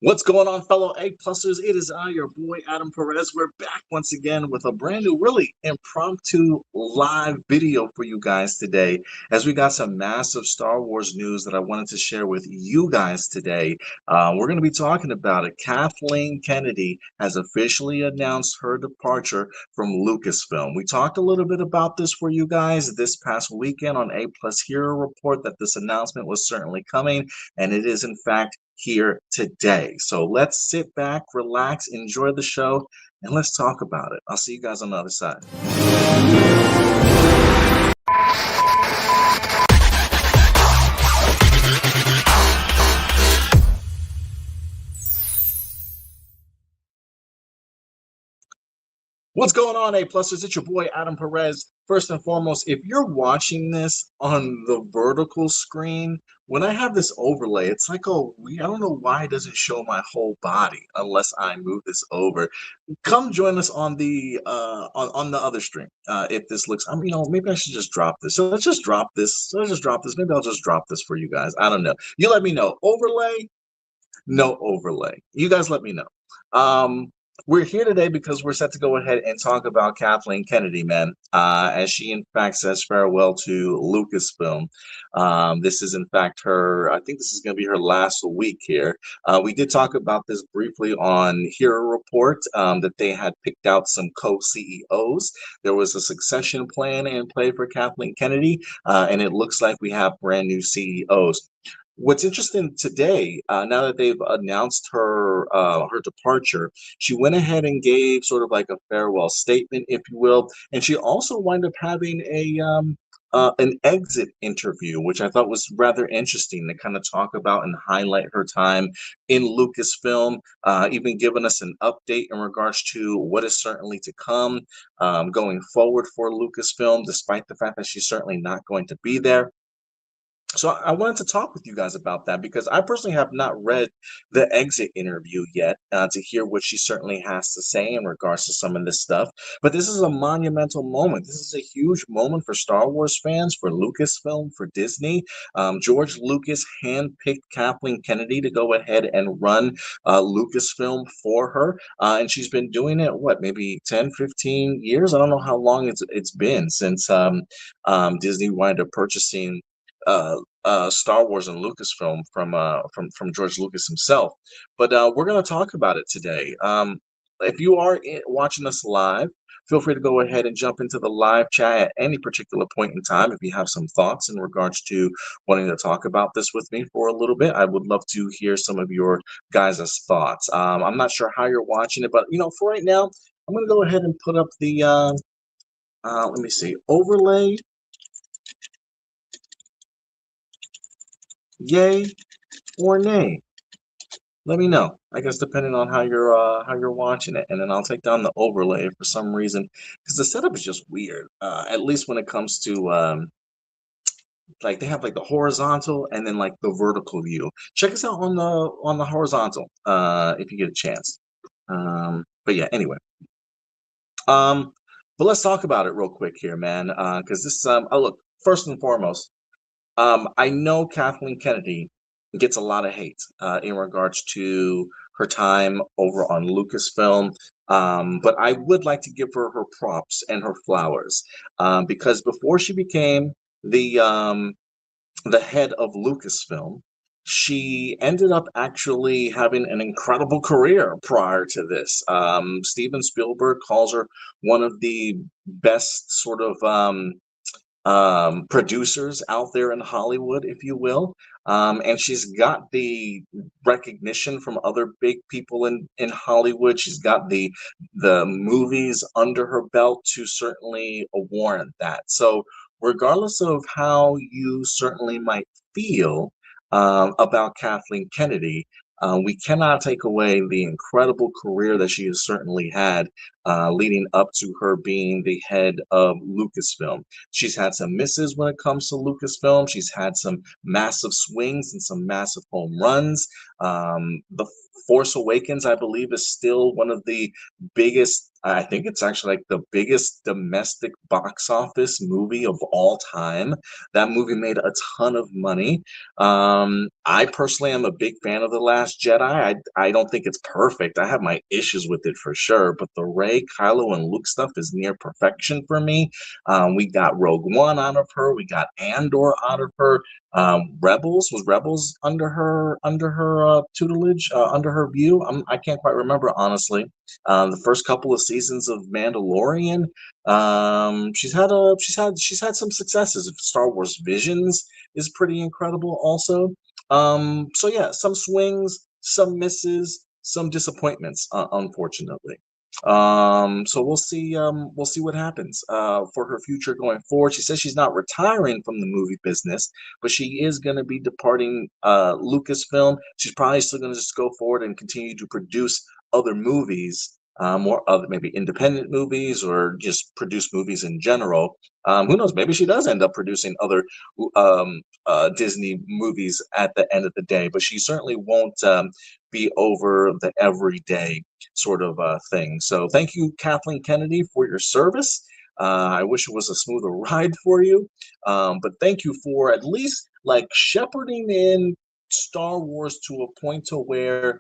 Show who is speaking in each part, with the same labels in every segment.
Speaker 1: What's going on, fellow A-Plusers? It is I, your boy, Adam Perez. We're back once again with a brand new, really impromptu live video for you guys today, as we got some massive Star Wars news that I wanted to share with you guys today. We're going to be talking about it. Kathleen Kennedy has officially announced her departure from Lucasfilm. We talked a little bit about this for you guys this past weekend on A-Plus Hero Report, that this announcement was certainly coming, and it is, in fact, here today. So let's sit back, relax, enjoy the show, and let's talk about it. I'll see you guys on the other side. What's going on, A-Plusers? It's your boy, Adam Perez. First and foremost, if you're watching this on the vertical screen, when I have this overlay, it's like, oh, I don't know why it doesn't show my whole body unless I move this over. Come join us on the on the other stream. If this looks, maybe I should just drop this. So let's just drop this. Maybe I'll just drop this for you guys. I don't know. You let me know. Overlay, no overlay. You guys let me know. We're here today because we're set to go ahead and talk about Kathleen Kennedy, man, as she, in fact, says farewell to Lucasfilm. This is, in fact, I think this is going to be her last week here. We did talk about this briefly on Hero Report, that they had picked out some co-CEOs. There was a succession plan in play for Kathleen Kennedy, and it looks like we have brand new CEOs. What's interesting today, now that they've announced her departure, she went ahead and gave sort of like a farewell statement, if you will, and she also wound up having an exit interview, which I thought was rather interesting to kind of talk about and highlight her time in Lucasfilm, even giving us an update in regards to what is certainly to come going forward for Lucasfilm, despite the fact that she's certainly not going to be there. So I wanted to talk with you guys about that because I personally have not read the exit interview yet to hear what she certainly has to say in regards to some of this stuff. But this is a monumental moment. This is a huge moment for Star Wars fans, for Lucasfilm, for Disney. George Lucas handpicked Kathleen Kennedy to go ahead and run Lucasfilm for her. And she's been doing it, maybe 10, 15 years? I don't know how long it's been since Disney wound up purchasing Star Wars and Lucasfilm from George Lucas himself. But we're going to talk about it today. If you are watching us live, feel free to go ahead and jump into the live chat at any particular point in time. If you have some thoughts in regards to wanting to talk about this with me for a little bit, I would love to hear some of your guys' thoughts. I'm not sure how you're watching it, but for right now, I'm going to go ahead and put up the let me see, overlay. Yay or nay? Let me know. I guess depending on how you're watching it, and then I'll take down the overlay for some reason because the setup is just weird. At least when it comes to like they have like the horizontal and then like the vertical view. Check us out on the horizontal if you get a chance. But yeah, anyway. But let's talk about it real quick here, man. Because this look, first and foremost. I know Kathleen Kennedy gets a lot of hate in regards to her time over on Lucasfilm, but I would like to give her props and her flowers because before she became the head of Lucasfilm, she ended up actually having an incredible career prior to this. Steven Spielberg calls her one of the best sort of producers out there in Hollywood, if you will. And she's got the recognition from other big people in Hollywood. She's got the movies under her belt to certainly warrant that. So regardless of how you certainly might feel about Kathleen Kennedy, we cannot take away the incredible career that she has certainly had leading up to her being the head of Lucasfilm. She's had some misses when it comes to Lucasfilm. She's had some massive swings and some massive home runs. The Force Awakens, I believe, is still one of the biggest I think it's actually like the biggest domestic box office movie of all time. That movie made a ton of money. I personally am a big fan of The Last Jedi. I don't think it's perfect. I have my issues with it for sure, but the Rey, Kylo, and Luke stuff is near perfection for me. We got Rogue One out of her. We got Andor out of her. Rebels, was Rebels under her tutelage, under her view? I can't quite remember honestly. The first couple of seasons of Mandalorian, she's had some successes. Star Wars Visions is pretty incredible also. So yeah, some swings, some misses, some disappointments, unfortunately. So we'll see what happens for her future going forward. She says she's not retiring from the movie business, but she is going to be departing Lucasfilm. She's probably still going to just go forward and continue to produce other movies, more other maybe independent movies, or just produce movies in general. Who knows? Maybe she does end up producing other Disney movies at the end of the day, but she certainly won't be over the everyday sort of thing. So thank you, Kathleen Kennedy, for your service. I wish it was a smoother ride for you, but thank you for at least like shepherding in Star Wars to a point to where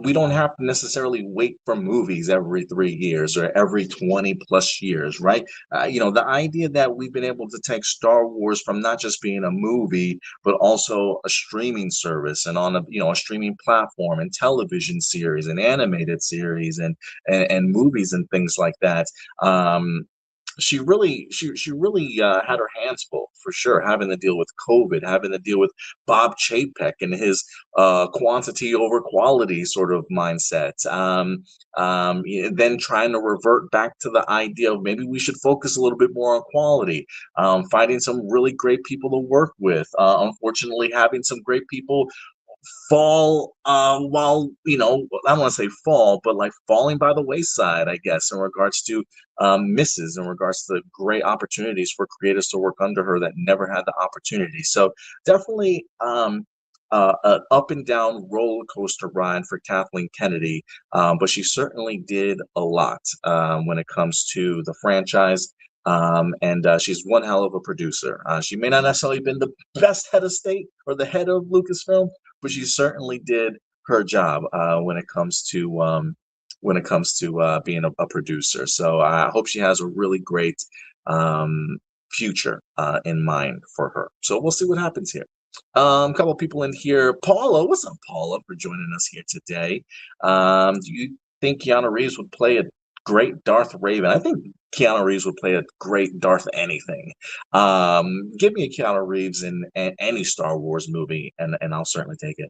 Speaker 1: we don't have to necessarily wait for movies every 3 years or every 20 plus years, right? The idea that we've been able to take Star Wars from not just being a movie, but also a streaming service and on a streaming platform and television series and animated series and movies and things like that. She really had her hands full for sure, having to deal with COVID, having to deal with Bob Chapek and his quantity over quality sort of mindset. Then trying to revert back to the idea of maybe we should focus a little bit more on quality. Finding some really great people to work with. Unfortunately, having some great people fall while I don't want to say fall, but like falling by the wayside, I guess, in regards to misses, in regards to great opportunities for creators to work under her that never had the opportunity. So definitely an up and down roller coaster ride for Kathleen Kennedy, but she certainly did a lot when it comes to the franchise. And she's one hell of a producer. She may not necessarily been the best head of state or the head of Lucasfilm, but she certainly did her job when it comes to being a producer. So I hope she has a really great future in mind for her. So we'll see what happens here. A couple people in here. Paula, what's up, Paula, for joining us here today? Do you think Keanu Reeves would play a great Darth Raven? I think Keanu Reeves would play a great Darth anything. Give me a Keanu Reeves in any Star Wars movie, and I'll certainly take it.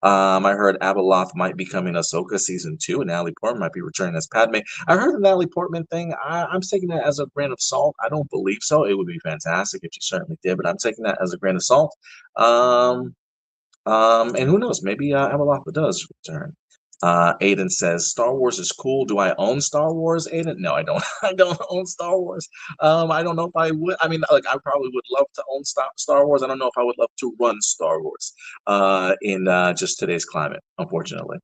Speaker 1: I heard Abeloth might be coming Ahsoka season 2, and Natalie Portman might be returning as Padme. I heard the Natalie Portman thing. I'm taking that as a grain of salt. I don't believe so. It would be fantastic if she certainly did, but I'm taking that as a grain of salt. And who knows? Maybe Abeloth does return. Aiden says, Star Wars is cool. Do I own Star Wars, Aiden? No, I don't. I don't own Star Wars. I don't know if I would. I mean, like, I probably would love to own Star Wars. I don't know if I would love to run Star Wars in just today's climate, unfortunately.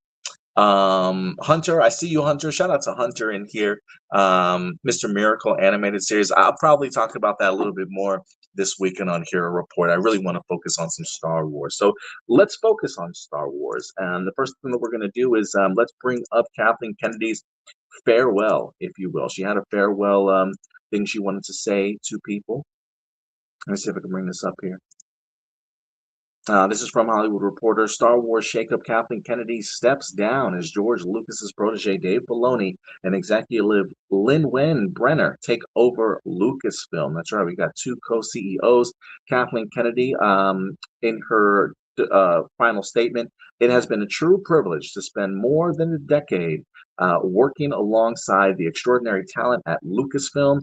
Speaker 1: Hunter, I see you, Hunter. Shout out to Hunter in here. Mr. Miracle animated series. I'll probably talk about that a little bit more this weekend on Hero Report. I really want to focus on some Star Wars. So let's focus on Star Wars. And the first thing that we're going to do is let's bring up Kathleen Kennedy's farewell, if you will. She had a farewell thing she wanted to say to people. Let me see if I can bring this up here. This is from Hollywood Reporter. Star Wars shakeup: Kathleen Kennedy steps down as George Lucas's protege Dave Filoni and executive Lin-Wen Brenner take over Lucasfilm. That's right, we got two co-CEOs. Kathleen Kennedy, in her final statement, it has been a true privilege to spend more than a decade working alongside the extraordinary talent at Lucasfilm.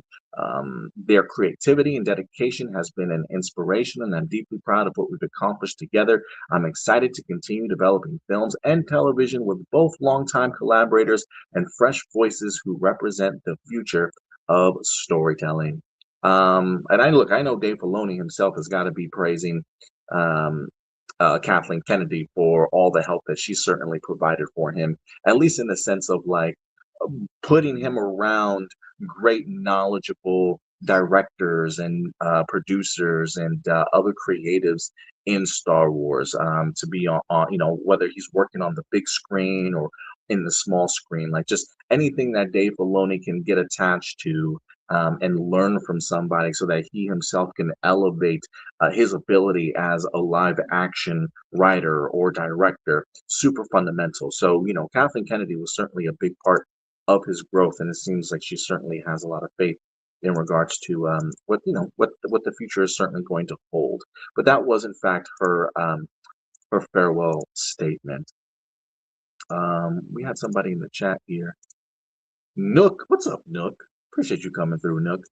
Speaker 1: Their creativity and dedication has been an inspiration, and I'm deeply proud of what we've accomplished together. I'm excited to continue developing films and television with both longtime collaborators and fresh voices who represent the future of storytelling. And I know Dave Filoni himself has got to be praising Kathleen Kennedy for all the help that she certainly provided for him, at least in the sense of like putting him around great, knowledgeable directors and producers and other creatives in Star Wars, to be on, whether he's working on the big screen or in the small screen, like just anything that Dave Filoni can get attached to, and learn from somebody so that he himself can elevate his ability as a live action writer or director. Super fundamental. So, Kathleen Kennedy was certainly a big part of his growth, and it seems like she certainly has a lot of faith in regards to what the future is certainly going to hold. But that was in fact her farewell statement. We had somebody in the chat here. Nook, what's up, Nook? Appreciate you coming through, Nook.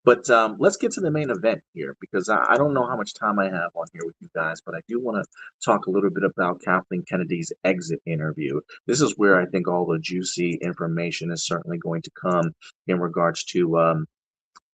Speaker 1: But let's get to the main event here, because I don't know how much time I have on here with you guys, but I do want to talk a little bit about Kathleen Kennedy's exit interview. This is where I think all the juicy information is certainly going to come in regards to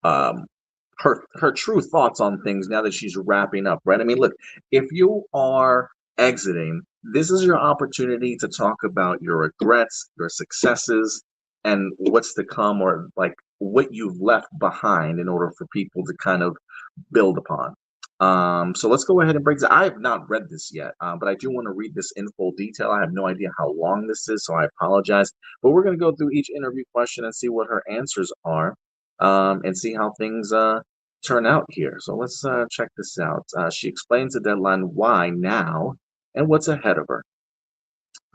Speaker 1: her true thoughts on things now that she's wrapping up, right? I mean, look, if you are exiting, this is your opportunity to talk about your regrets, your successes, and what's to come, or like what you've left behind in order for people to kind of build upon. So let's go ahead and break this. I have not read this yet, but I do want to read this in full detail. I have no idea how long this is, so I apologize. But we're going to go through each interview question and see what her answers are, and see how things turn out here. So let's check this out. She explains the deadline, why now, and what's ahead of her.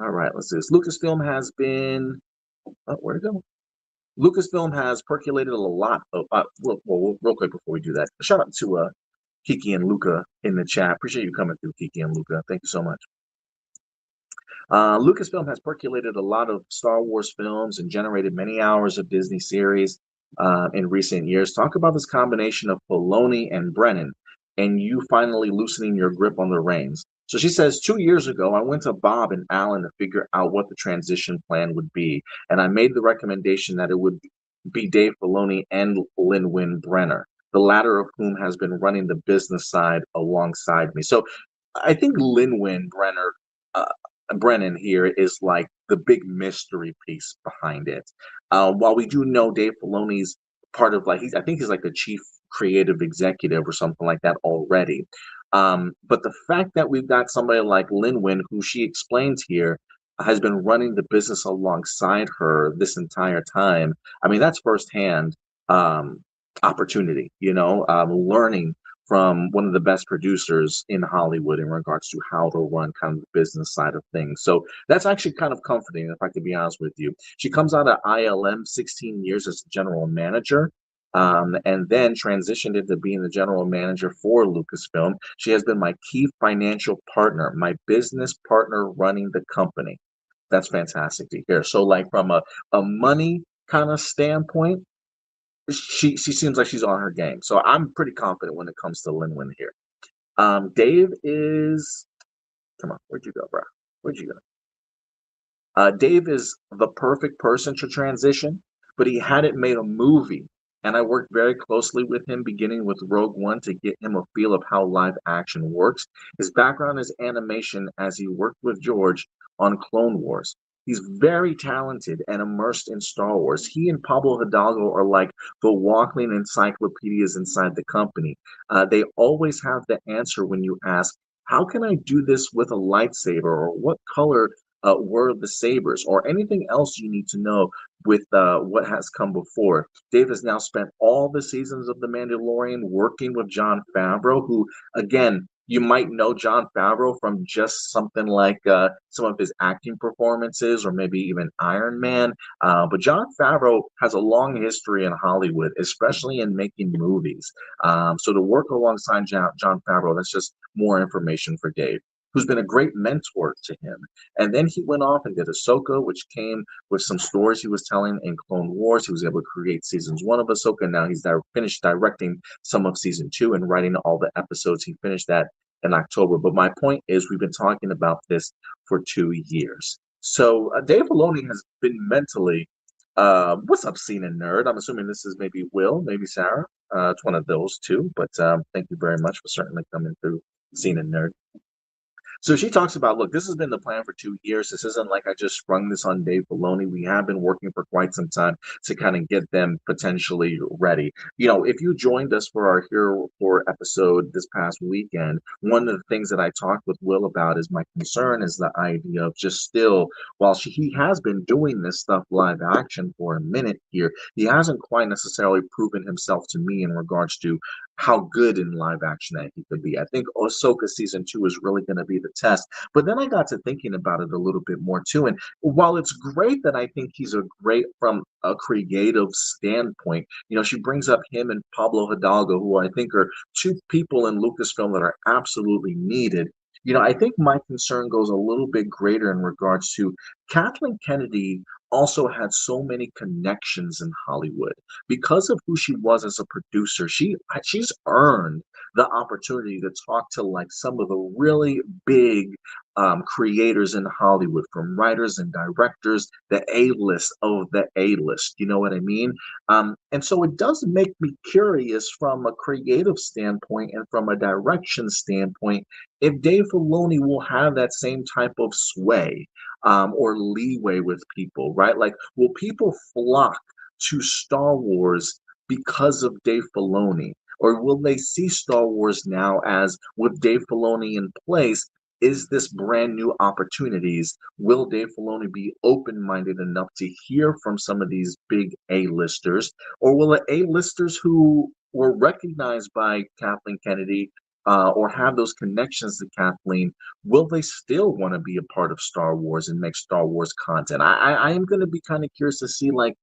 Speaker 1: All right, let's do this. Lucasfilm has been... Oh, where'd it go? Lucasfilm has percolated a lot of... well, real quick before we do that, shout out to Kiki and Luca in the chat. Appreciate you coming through, Kiki and Luca. Thank you so much. Lucasfilm has percolated a lot of Star Wars films and generated many hours of Disney series in recent years. Talk about this combination of Filoni and Brennan, and you finally loosening your grip on the reins. So she says, 2 years ago, I went to Bob and Alan to figure out what the transition plan would be, and I made the recommendation that it would be Dave Filoni and Lin-Win Brenner, the latter of whom has been running the business side alongside me. So I think Lin-Win Brennan here is like the big mystery piece behind it. While we do know Dave Filoni's part of, like, I think he's like the chief creative executive or something like that already. But the fact that we've got somebody like Lin-Win, who she explains here, has been running the business alongside her this entire time. I mean, that's firsthand opportunity, learning from one of the best producers in Hollywood in regards to how to run kind of the business side of things. So that's actually kind of comforting, if I could be honest with you. She comes out of ILM, 16 years as general manager, and then transitioned into being the general manager for Lucasfilm. She has been my key financial partner, my business partner running the company. That's fantastic to hear. So like from a money kind of standpoint, she seems like she's on her game. So I'm pretty confident when it comes to Lin-Win here. Dave is... Come on, where'd you go, bro? Where'd you go? Dave is the perfect person to transition, but he hadn't made a movie. And I worked very closely with him, beginning with Rogue One, to get him a feel of how live action works. His background is animation, as he worked with George on Clone Wars. He's very talented and immersed in Star Wars. He and Pablo Hidalgo are like the walking encyclopedias inside the company. They always have the answer when you ask, how can I do this with a lightsaber? Or what color were the sabers? Or anything else you need to know with what has come before. Dave has now spent all the seasons of The Mandalorian working with Jon Favreau, who, again, you might know Jon Favreau from just something like some of his acting performances, or maybe even Iron Man. But Jon Favreau has a long history in Hollywood, especially in making movies. So to work alongside Jon Favreau, that's just more information for Dave, who's been a great mentor to him. And then he went off and did Ahsoka, which came with some stories he was telling in Clone Wars. He was able to create seasons 1 of Ahsoka. Now he's finished directing some of season 2 and writing all the episodes. He finished that in October. But my point is, we've been talking about this for 2 years. So Dave Filoni has been mentally... what's up, Scene and Nerd? I'm assuming this is maybe Will, maybe Sarah. It's one of those two. But thank you very much for certainly coming through, Scene and Nerd. So she talks about, look, this has been the plan for 2 years. This isn't like I just sprung this on Dave Filoni. We have been working for quite some time to kind of get them potentially ready. If you joined us for our Hero 4 episode this past weekend, one of the things that I talked with Will about is my concern is the idea of just still, while he has been doing this stuff live action for a minute here, he hasn't quite necessarily proven himself to me in regards to how good in live action that he could be. I think Ahsoka season 2 is really going to be the test. But then I got to thinking about it a little bit more too. And while it's great that I think he's a great from a creative standpoint, she brings up him and Pablo Hidalgo, who I think are two people in Lucasfilm that are absolutely needed. I think my concern goes a little bit greater in regards to Kathleen Kennedy also had so many connections in Hollywood because of who she was as a producer. She's earned the opportunity to talk to like some of the really big creators in Hollywood, from writers and directors, the A-list of the A-list. You know what I mean? And so it does make me curious from a creative standpoint and from a direction standpoint if Dave Filoni will have that same type of sway or leeway with people, right? Like, will people flock to Star Wars because of Dave Filoni? Or will they see Star Wars now as, with Dave Filoni in place, is this brand new opportunities? Will Dave Filoni be open-minded enough to hear from some of these big A-listers? Or will the A-listers who were recognized by Kathleen Kennedy or have those connections to Kathleen, will they still want to be a part of Star Wars and make Star Wars content? I am going to be kind of curious to see, like,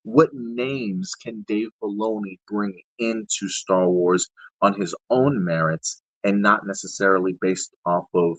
Speaker 1: what names can Dave Filoni bring into Star Wars on his own merits and not necessarily based off of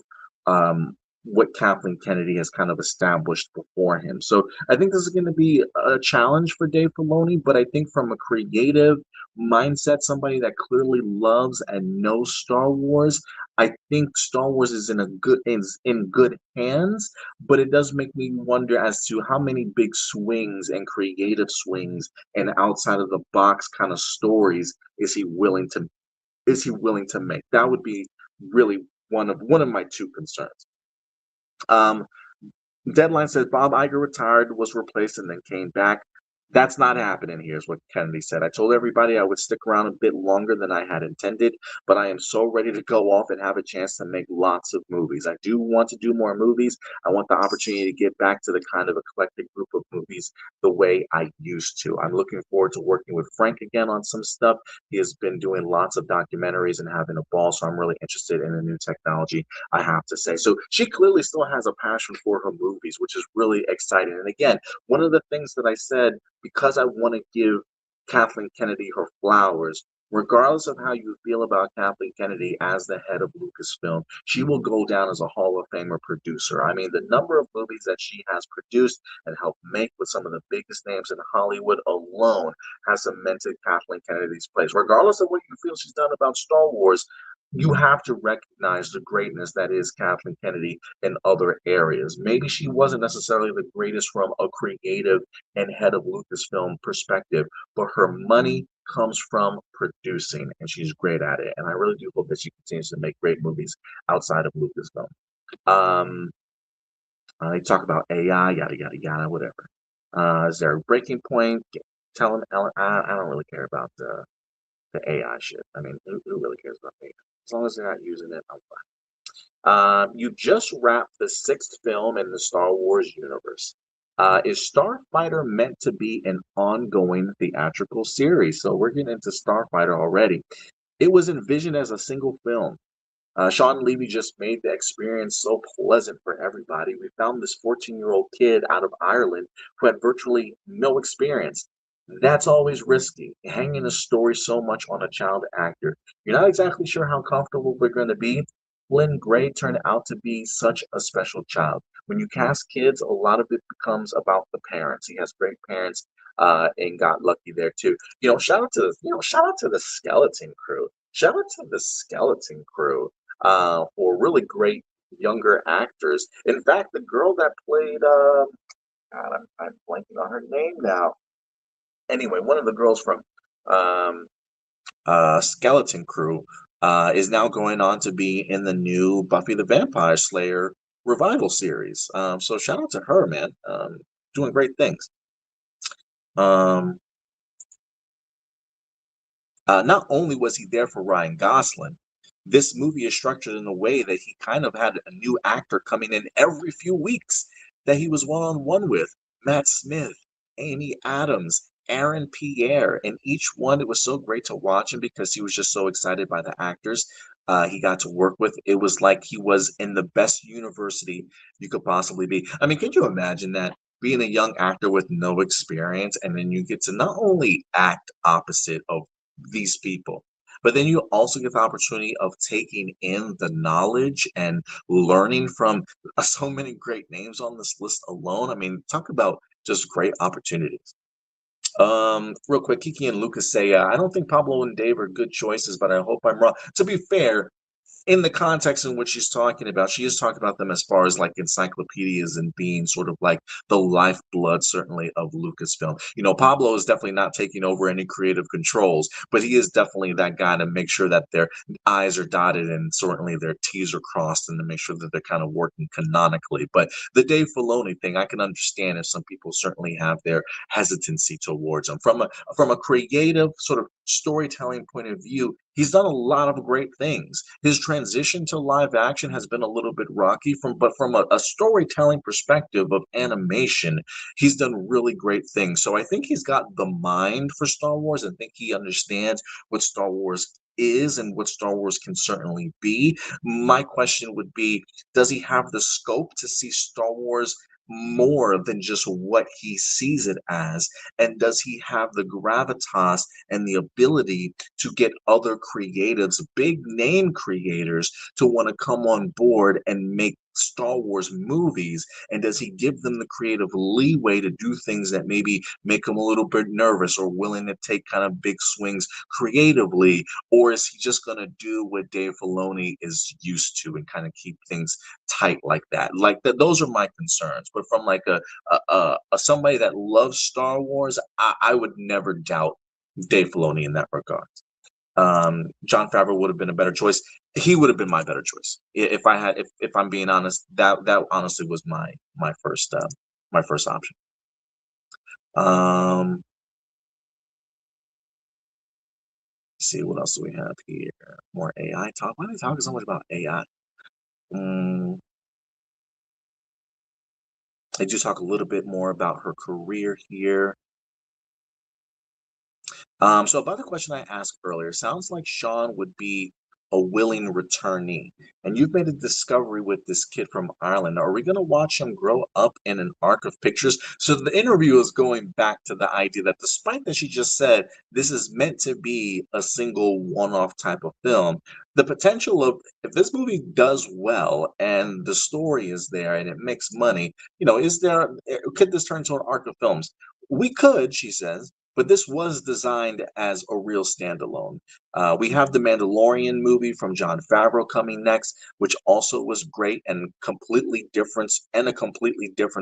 Speaker 1: what Kathleen Kennedy has kind of established before him. So I think this is going to be a challenge for Dave Filoni, but I think from a creative mindset, somebody that clearly loves and knows Star Wars, I think Star Wars is in good hands, but it does make me wonder as to how many big swings and creative swings and outside of the box kind of stories is he willing to make. That would be really one of my two concerns. Um, Deadline says Bob Iger retired, was replaced, and then came back. That's not happening here, is what Kennedy said. I told everybody I would stick around a bit longer than I had intended, but I am so ready to go off and have a chance to make lots of movies. I do want to do more movies. I want the opportunity to get back to the kind of eclectic group of movies the way I used to. I'm looking forward to working with Frank again on some stuff. He has been doing lots of documentaries and having a ball, so I'm really interested in the new technology, I have to say. So she clearly still has a passion for her movies, which is really exciting. And again, one of the things that I said, because I want to give Kathleen Kennedy her flowers, regardless of how you feel about Kathleen Kennedy as the head of Lucasfilm, she will go down as a Hall of Famer producer. I mean, the number of movies that she has produced and helped make with some of the biggest names in Hollywood alone has cemented Kathleen Kennedy's place. Regardless of what you feel she's done about Star Wars, you have to recognize the greatness that is Kathleen Kennedy in other areas. Maybe she wasn't necessarily the greatest from a creative and head of Lucasfilm perspective, but her money comes from producing, and she's great at it. And I really do hope that she continues to make great movies outside of Lucasfilm. Um, they talk about AI, yada yada yada, whatever. Is there a breaking point? Tell them, Ellen, I don't really care about the AI shit. I mean, who really cares about AI? As long as they're not using it, I'm fine. You just wrapped the sixth film in the Star Wars universe. Is Starfighter meant to be an ongoing theatrical series? So we're getting into Starfighter already. It was envisioned as a single film. Sean Levy just made the experience so pleasant for everybody. We found this 14-year-old kid out of Ireland who had virtually no experience. That's always risky, hanging a story so much on a child actor. You're not exactly sure how comfortable they're going to be. Flynn Gray turned out to be such a special child. When you cast kids, a lot of it becomes about the parents. He has great parents, and got lucky there too. Shout out to the skeleton crew. Shout out to the skeleton crew for really great younger actors. In fact, the girl that played, God, I'm blanking on her name now. Anyway, one of the girls from Skeleton Crew is now going on to be in the new Buffy the Vampire Slayer revival series. So shout out to her, man. Doing great things. Um, Not only was he there for Ryan Gosling, this movie is structured in a way that he kind of had a new actor coming in every few weeks that he was one on one with. Matt Smith, Amy Adams, Aaron Pierre, and each one, it was so great to watch him because he was just so excited by the actors he got to work with. It was like he was in the best university you could possibly be. I mean, could you imagine that? Being a young actor with no experience, and then you get to not only act opposite of these people. But then you also get the opportunity of taking in the knowledge and learning from so many great names on this list alone. I mean, talk about just great opportunities. Real quick, Kiki and Lucas say, I don't think Pablo and Dave are good choices, but I hope I'm wrong. To be fair, in the context in which she's talking about, she is talking about them as far as like encyclopedias and being sort of like the lifeblood, certainly, of Lucasfilm. You know, Pablo is definitely not taking over any creative controls, but he is definitely that guy to make sure that their I's are dotted and certainly their T's are crossed, and to make sure that they're kind of working canonically. But the Dave Filoni thing, I can understand if some people certainly have their hesitancy towards him. From a creative sort of storytelling point of view, he's done a lot of great things. His transition to live action has been a little bit rocky, but from a storytelling perspective of animation, he's done really great things. So I think he's got the mind for Star Wars. I think he understands what Star Wars is and what Star Wars can certainly be. My question would be, does he have the scope to see Star Wars more than just what he sees it as? And does he have the gravitas and the ability to get other creatives, big name creators, to want to come on board and make Star Wars movies? And does he give them the creative leeway to do things that maybe make them a little bit nervous or willing to take kind of big swings creatively? Or is he just going to do what Dave Filoni is used to and kind of keep things tight like that? Like that, those are my concerns. But from like a somebody that loves Star Wars, I would never doubt Dave Filoni in that regard. Jon Favreau would have been a better choice. He would have been my better choice if I had. If I'm being honest, that honestly was my first option. Let's see what else do we have here? More AI talk. Why are they talking so much about AI? They do talk a little bit more about her career here. So about the question I asked earlier, sounds like Sean would be a willing returnee. And you've made a discovery with this kid from Ireland. Are we going to watch him grow up in an arc of pictures? So the interview is going back to the idea that despite that she just said this is meant to be a single one-off type of film, the potential of if this movie does well and the story is there and it makes money, could this turn into an arc of films? We could, she says, but this was designed as a real standalone. We have the Mandalorian movie from Jon Favreau coming next, which also was great and a completely different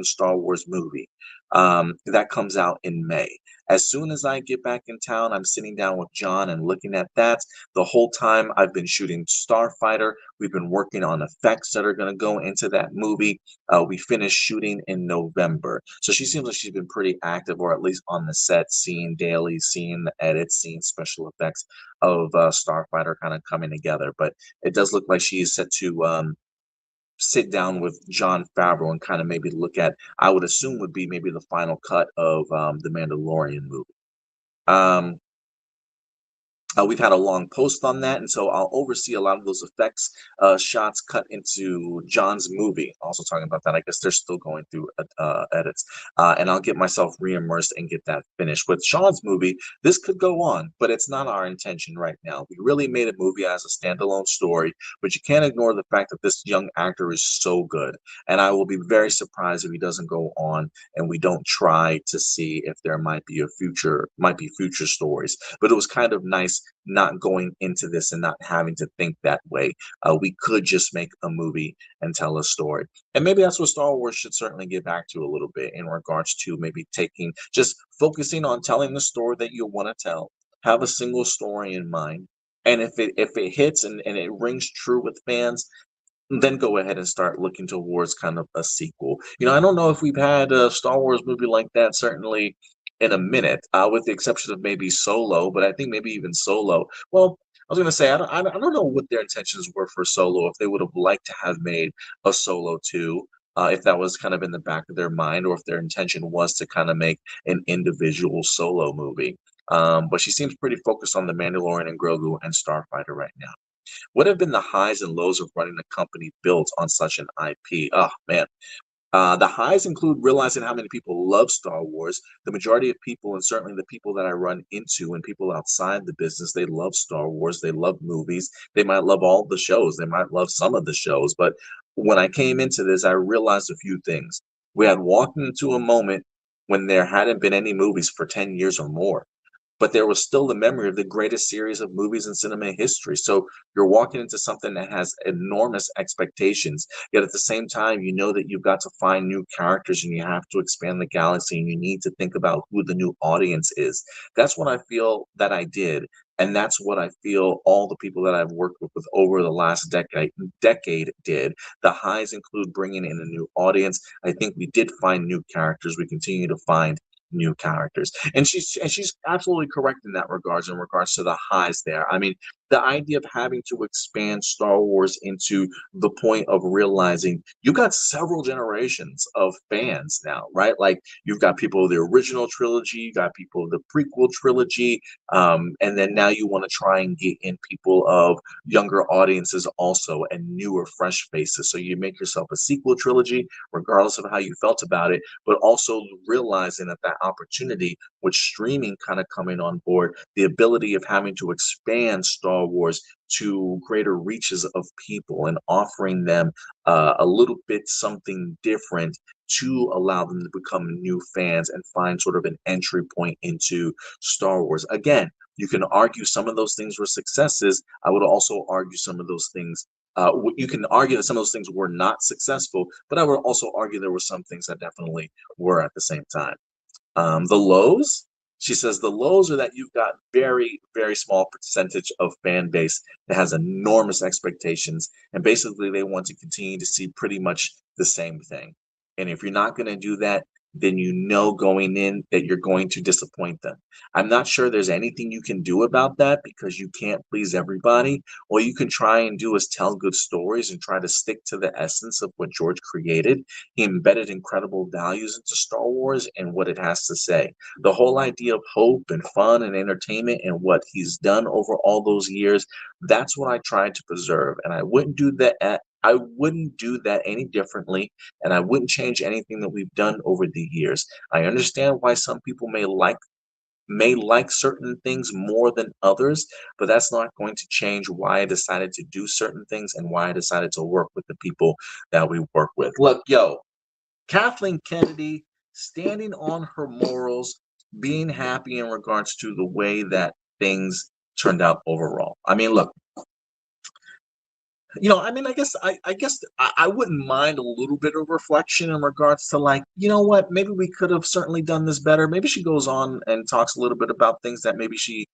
Speaker 1: Star Wars movie. That comes out in May. As soon as I get back in town, I'm sitting down with John and looking at that. The whole time I've been shooting Starfighter. We've been working on effects that are going to go into that movie. We finished shooting in November. So she seems like she's been pretty active, or at least on the set, seeing dailies, seeing the edits, seeing special effects of Starfighter kind of coming together. But it does look like she is set to sit down with Jon Favreau and kind of maybe look at, I would assume would be maybe the final cut of the Mandalorian movie. We've had a long post on that, and so I'll oversee a lot of those effects shots cut into John's movie. Also talking about that, I guess they're still going through edits, and I'll get myself re-immersed and get that finished. With Sean's movie, this could go on, but it's not our intention right now. We really made a movie as a standalone story, but you can't ignore the fact that this young actor is so good, and I will be very surprised if he doesn't go on and we don't try to see if there might be future stories. But it was kind of nice not going into this and not having to think that way. We could just make a movie and tell a story. And maybe that's what Star Wars should certainly get back to a little bit in regards to maybe just focusing on telling the story that you want to tell. Have a single story in mind And if it hits and it rings true with fans, then go ahead and start looking towards kind of a sequel. I don't know if we've had a Star Wars movie like that certainly in a minute, with the exception of maybe Solo. But I think maybe even Solo. Well, I was gonna say I don't know what their intentions were for Solo. If they would have liked to have made a Solo 2. If that was kind of in the back of their mind, or if their intention was to kind of make an individual Solo movie. But she seems pretty focused on the Mandalorian and Grogu and Starfighter right now. What have been the highs and lows of running a company built on such an IP? Oh, man. The highs include realizing how many people love Star Wars. The majority of people, and certainly the people that I run into and people outside the business, they love Star Wars. They love movies. They might love all the shows. They might love some of the shows. But when I came into this, I realized a few things. We had walked into a moment when there hadn't been any movies for 10 years or more, but there was still the memory of the greatest series of movies in cinema history. So you're walking into something that has enormous expectations, yet at the same time, you know that you've got to find new characters and you have to expand the galaxy and you need to think about who the new audience is. That's what I feel that I did. And that's what I feel all the people that I've worked with over the last decade did. The highs include bringing in a new audience. I think we did find new characters. We continue to find new characters, and she's absolutely correct in regards to the highs there. I mean, the idea of having to expand Star Wars into the point of realizing you've got several generations of fans now, right? Like, you've got people of the original trilogy, you got people of the prequel trilogy, and then now you want to try and get in people of younger audiences also, and newer fresh faces. So you make yourself a sequel trilogy regardless of how you felt about it, but also realizing that opportunity with streaming kind of coming on board, the ability of having to expand Star Wars to greater reaches of people and offering them a little bit something different to allow them to become new fans and find sort of an entry point into Star Wars. Again, you can argue some of those things were successes. I would also argue some of those things you can argue that some of those things were not successful, but I would also argue there were some things that definitely were at the same time. The lows, she says, the lows are that you've got very, very small percentage of fan base that has enormous expectations, and basically they want to continue to see pretty much the same thing. And if you're not going to do that, then you know going in that you're going to disappoint them. I'm not sure there's anything you can do about that because you can't please everybody. All you can try and do is tell good stories and try to stick to the essence of what George created. He embedded incredible values into Star Wars and what it has to say. The whole idea of hope and fun and entertainment and what he's done over all those years, that's what I tried to preserve. And I wouldn't do that. I wouldn't do that any differently, and I wouldn't change anything that we've done over the years. I understand why some people may like certain things more than others, but that's not going to change why I decided to do certain things and why I decided to work with the people that we work with. Look, yo, Kathleen Kennedy standing on her morals, being happy in regards to the way that things turned out overall. I mean, look, I mean, I guess I wouldn't mind a little bit of reflection in regards to, like, you know what, maybe we could have certainly done this better. Maybe she goes on and talks a little bit about things that maybe she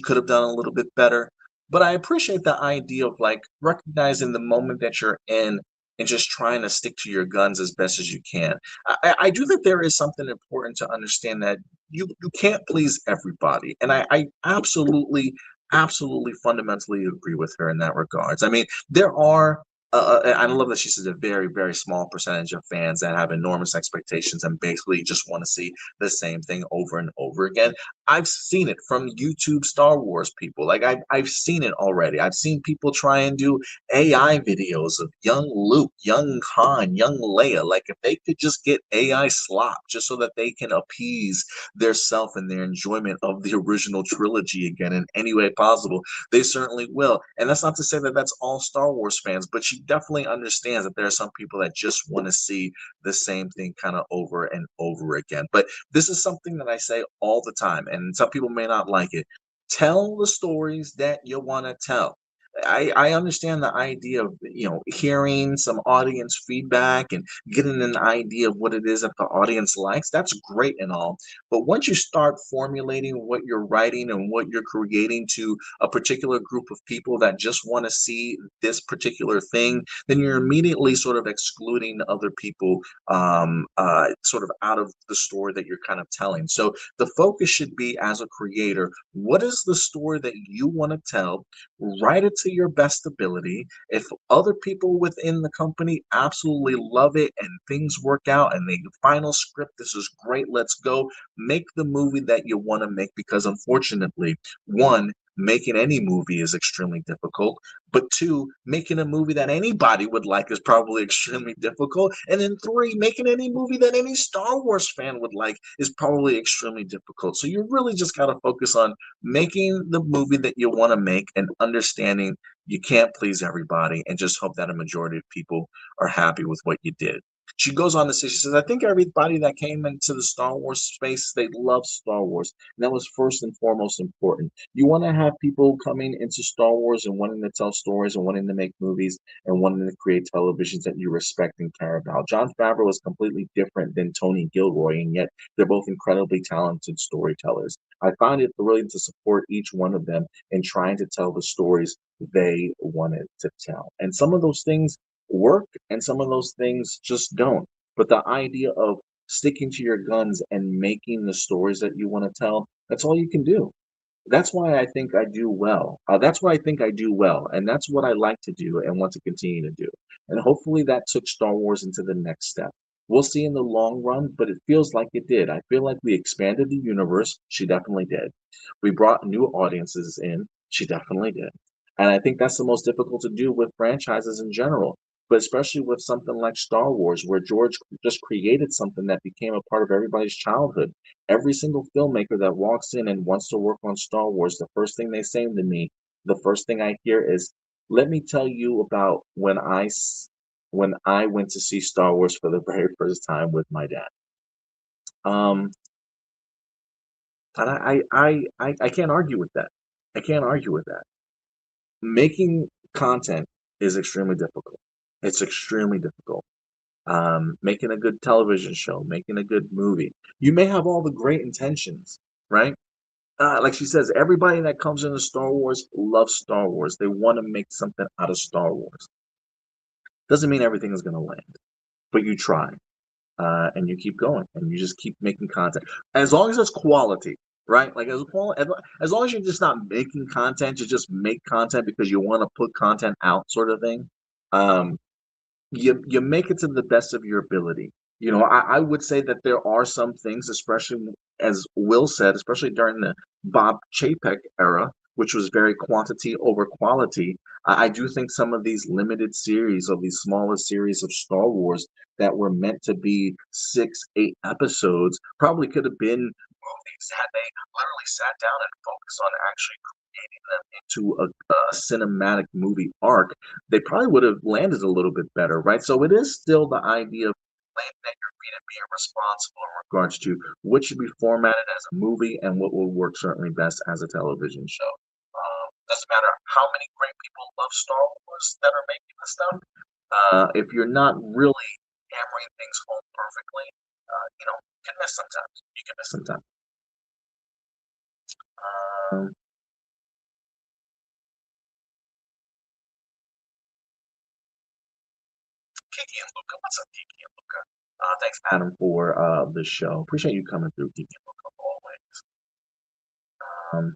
Speaker 1: could have done a little bit better. But I appreciate the idea of, like, recognizing the moment that you're in and just trying to stick to your guns as best as you can. I do think there is something important to understand, that you can't please everybody, and I absolutely fundamentally agree with her in that regards. I mean, there are I love that she says a very, very small percentage of fans that have enormous expectations and basically just want to see the same thing over and over again. I've seen it from YouTube Star Wars people. Like, I've seen it already. I've seen people try and do AI videos of young Luke, young Han, young Leia. Like, if they could just get AI slop just so that they can appease their self and their enjoyment of the original trilogy again in any way possible, they certainly will. And that's not to say that that's all Star Wars fans, but she definitely understands that there are some people that just want to see the same thing kind of over and over again. But this is something that I say all the time, and some people may not like it. Tell the stories that you want to tell. I understand the idea of, hearing some audience feedback and getting an idea of what it is that the audience likes. That's great and all. But once you start formulating what you're writing and what you're creating to a particular group of people that just want to see this particular thing, then you're immediately sort of excluding other people, sort of out of the story that you're kind of telling. So the focus should be, as a creator, what is the story that you want to tell? Write it to your best ability. If other people within the company absolutely love it and things work out and the final script, this is great, let's go, make the movie that you want to make. Because unfortunately, one, making any movie is extremely difficult, but two, making a movie that anybody would like is probably extremely difficult, and then three, making any movie that any Star Wars fan would like is probably extremely difficult. So you really just got to focus on making the movie that you want to make and understanding you can't please everybody, and just hope that a majority of people are happy with what you did. She goes on to say, she says, I think everybody that came into the Star Wars space, they love Star Wars. And that was first and foremost important. You want to have people coming into Star Wars and wanting to tell stories and wanting to make movies and wanting to create televisions that you respect and care about. Jon Favreau is completely different than Tony Gilroy, and yet they're both incredibly talented storytellers. I find it brilliant to support each one of them in trying to tell the stories they wanted to tell. And some of those things work and some of those things just don't. But the idea of sticking to your guns and making the stories that you want to tell, that's all you can do. That's why I think I do well. That's what I think I do well, and that's what I like to do and want to continue to do. And hopefully that took Star Wars into the next step. We'll see in the long run, but it feels like it did. I feel like we expanded the universe. She definitely did. We brought new audiences in. She definitely did. And I think that's the most difficult to do with franchises in general, but especially with something like Star Wars, where George just created something that became a part of everybody's childhood. Every single filmmaker that walks in and wants to work on Star Wars, the first thing they say to me, the first thing I hear is, "Let me tell you about when I went to see Star Wars for the very first time with my dad." Um, and I can't argue with that. I can't argue with that. Making content is extremely difficult. It's extremely difficult. Making a good television show, making a good movie. You may have all the great intentions, right? Like she says, everybody that comes into Star Wars loves Star Wars. They want to make something out of Star Wars. Doesn't mean everything is going to land, but you try, and you keep going, and you just keep making content. As long as it's quality, right? Like as long as you're just not making content, you just make content because you want to put content out, sort of thing. Um, you make it to the best of your ability. I would say that there are some things, especially as Will said, especially during the Bob Chapek era, which was very quantity over quality. I do think some of these limited series, of these smaller series of Star Wars that were meant to be 6, 8 episodes, probably could have been movies had they literally sat down and focused on actually creating them into a cinematic movie arc. They probably would have landed a little bit better, right? So it is still the idea of landing at your feet and being responsible in regards to what should be formatted as a movie and what will work certainly best as a television show. Doesn't matter how many great people love Star Wars that are making this stuff. If you're not really hammering things home perfectly, you can miss sometimes. You can miss sometimes. Um, Kiki and Luca, what's up, Kiki and Luca? Thanks, Adam, for the show. Appreciate you coming through, Kiki and Luca, always. Um,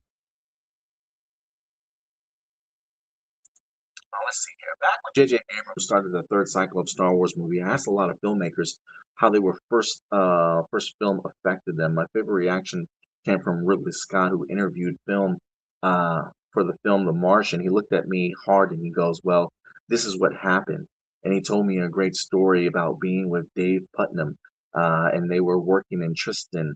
Speaker 1: let's see here. Back when J.J. Abrams started the third cycle of Star Wars movie, I asked a lot of filmmakers how they were first film affected them. My favorite reaction came from Ridley Scott, who interviewed film for the film The Martian. He looked at me hard and he goes, "Well, this is what happened." And he told me a great story about being with Dave Putnam, and they were working in Tristan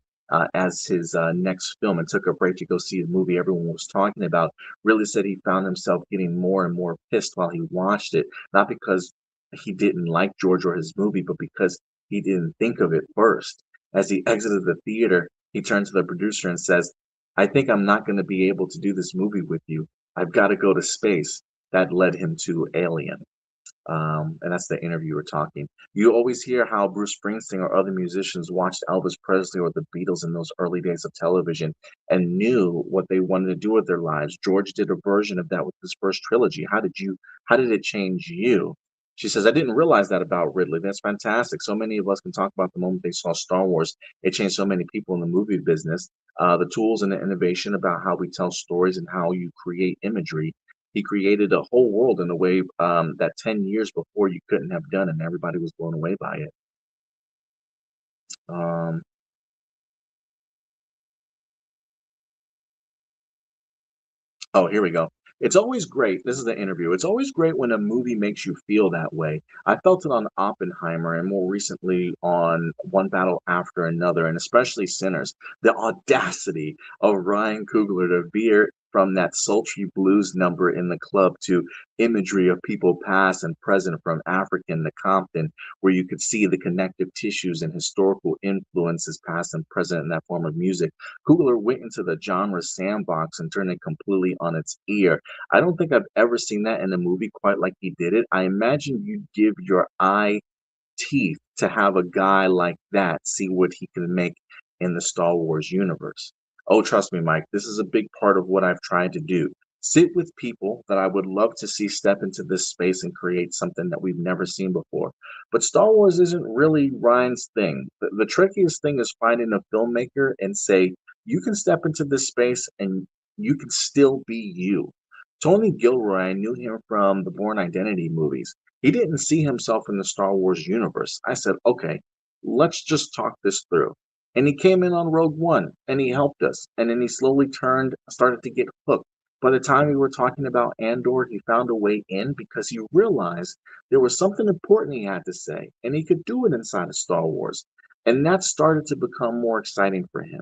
Speaker 1: as his next film, and took a break to go see the movie everyone was talking about. Really said he found himself getting more and more pissed while he watched it, not because he didn't like George or his movie, but because he didn't think of it first. As he exited the theater, he turned to the producer and says, "I think I'm not going to be able to do this movie with you. I've got to go to space." that led him to Alien. And that's the interviewer talking. You always hear how Bruce Springsteen or other musicians watched Elvis Presley or the Beatles in those early days of television and knew what they wanted to do with their lives. George did a version of that with his first trilogy. How did it change you? She says, I didn't realize that about Ridley. That's fantastic. So many of us can talk about the moment they saw Star Wars. It changed so many people in the movie business. The tools and the innovation about how we tell stories and how you create imagery. He created a whole world in a way that 10 years before you couldn't have done, and everybody was blown away by it. Um, Oh, here we go. It's always great. This is the interview. It's always great when a movie makes you feel that way. I felt it on Oppenheimer and more recently on One Battle After Another, and especially Sinners. The audacity of Ryan Coogler to veer from that sultry blues number in the club to imagery of people past and present from African to Compton, where you could see the connective tissues and historical influences past and present in that form of music. Coogler went into the genre sandbox and turned it completely on its ear. I don't think I've ever seen that in a movie quite like he did it. I imagine you'd give your eye teeth to have a guy like that see what he can make in the Star Wars universe. Oh, trust me, Mike, this is a big part of what I've tried to do. Sit with people that I would love to see step into this space and create something that we've never seen before. But Star Wars isn't really Ryan's thing. The trickiest thing is finding a filmmaker and say, you can step into this space and you can still be you. Tony Gilroy, I knew him from the Bourne Identity movies. He didn't see himself in the Star Wars universe. I said, okay, let's just talk this through. And he came in on Rogue One and he helped us. And then he slowly started to get hooked. By the time we were talking about Andor, he found a way in because he realized there was something important he had to say, and he could do it inside of Star Wars. And that started to become more exciting for him.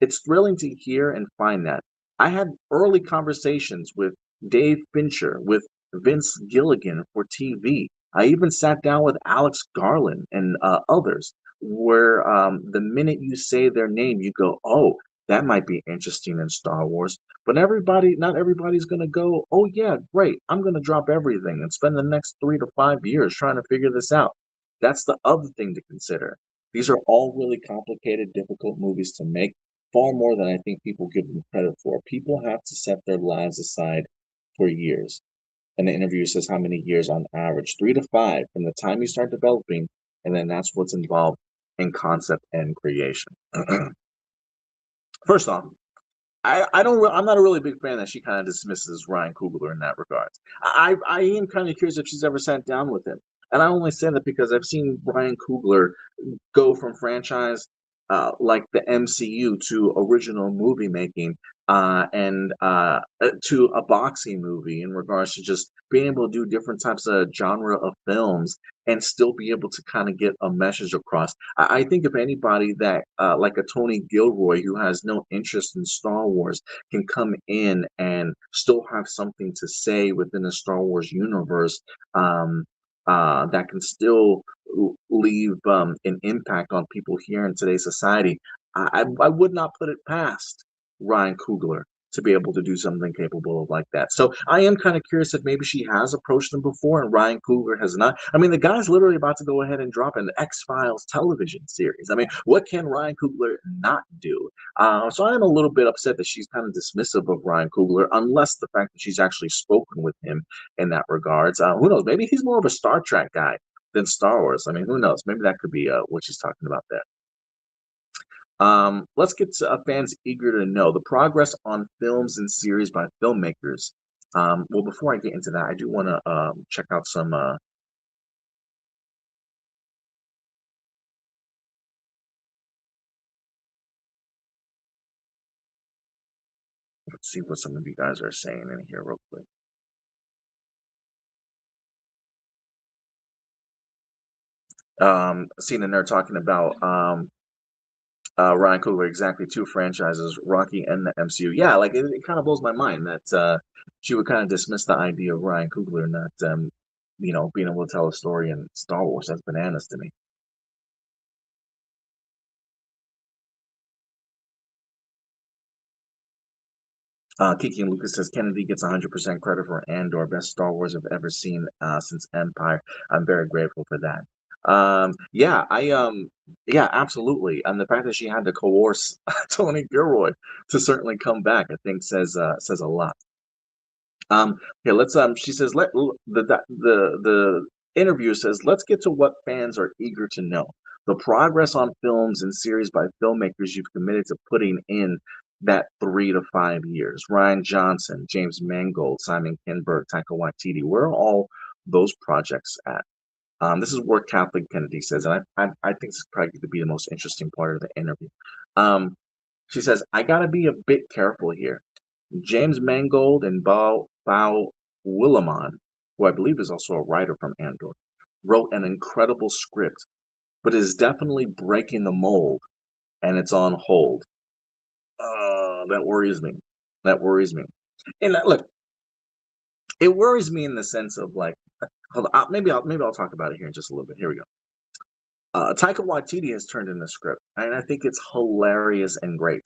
Speaker 1: It's thrilling to hear and find that. I had early conversations with Dave Fincher, with Vince Gilligan for TV. I even sat down with Alex Garland and others, where the minute you say their name, you go, "Oh, that might be interesting in Star Wars." But not everybody's going to go, "Oh yeah, great! I'm going to drop everything and spend the next 3 to 5 years trying to figure this out." That's the other thing to consider. These are all really complicated, difficult movies to make, far more than I think people give them credit for. People have to set their lives aside for years. And the interviewer says how many years on average? 3 to 5 from the time you start developing, and then that's what's involved in concept and creation. First off, I'm not a really big fan that she kind of dismisses Ryan Coogler in that regard. I am kind of curious if she's ever sat down with him. And I only say that because I've seen Ryan Coogler go from franchise like the MCU to original movie making and to a boxing movie in regards to just being able to do different types of genre of films and still be able to kind of get a message across. I think if anybody that like a Tony Gilroy who has no interest in Star Wars can come in and still have something to say within the Star Wars universe, that can still leave an impact on people here in today's society. I would not put it past Ryan Coogler to be able to do something capable of like that. So I am kind of curious if maybe she has approached him before and Ryan Coogler has not. I mean, the guy's literally about to go ahead and drop an X-Files television series. I mean, what can Ryan Coogler not do? So I am a little bit upset that she's kind of dismissive of Ryan Coogler, unless the fact that she's actually spoken with him in that regards. Who knows? Maybe he's more of a Star Trek guy than Star Wars. I mean, who knows? Maybe that could be what she's talking about there. Let's get to fans eager to know the progress on films and series by filmmakers. Well, before I get into that, I do want to check out some. Let's see what some of you guys are saying in here real quick. Seeing in there talking about Ryan Coogler, exactly two franchises, Rocky and the MCU. Yeah, like it kind of blows my mind that she would kind of dismiss the idea of Ryan Coogler not, being able to tell a story in Star Wars. That's bananas to me. Kiki and Lucas says Kennedy gets 100% credit for Andor, best Star Wars I've ever seen since Empire. I'm very grateful for that. Yeah, absolutely. And the fact that she had to coerce Tony Gilroy to certainly come back, I think says a lot. Yeah, let's she says the interview says let's get to what fans are eager to know. The progress on films and series by filmmakers you've committed to putting in that 3 to 5 years. Ryan Johnson, James Mangold, Simon Kinberg, Taika Waititi. Where are all those projects at? This is where Kathleen Kennedy says, and I think this is probably going to be the most interesting part of the interview. She says, I got to be a bit careful here. James Mangold and Bao Willimon, who I believe is also a writer from Andor, wrote an incredible script, but is definitely breaking the mold, and it's on hold. That worries me. That worries me. And look, it worries me in the sense of like, hold on, maybe I'll talk about it here in just a little bit. Here we go. Taika Waititi has turned in the script, and I think it's hilarious and great.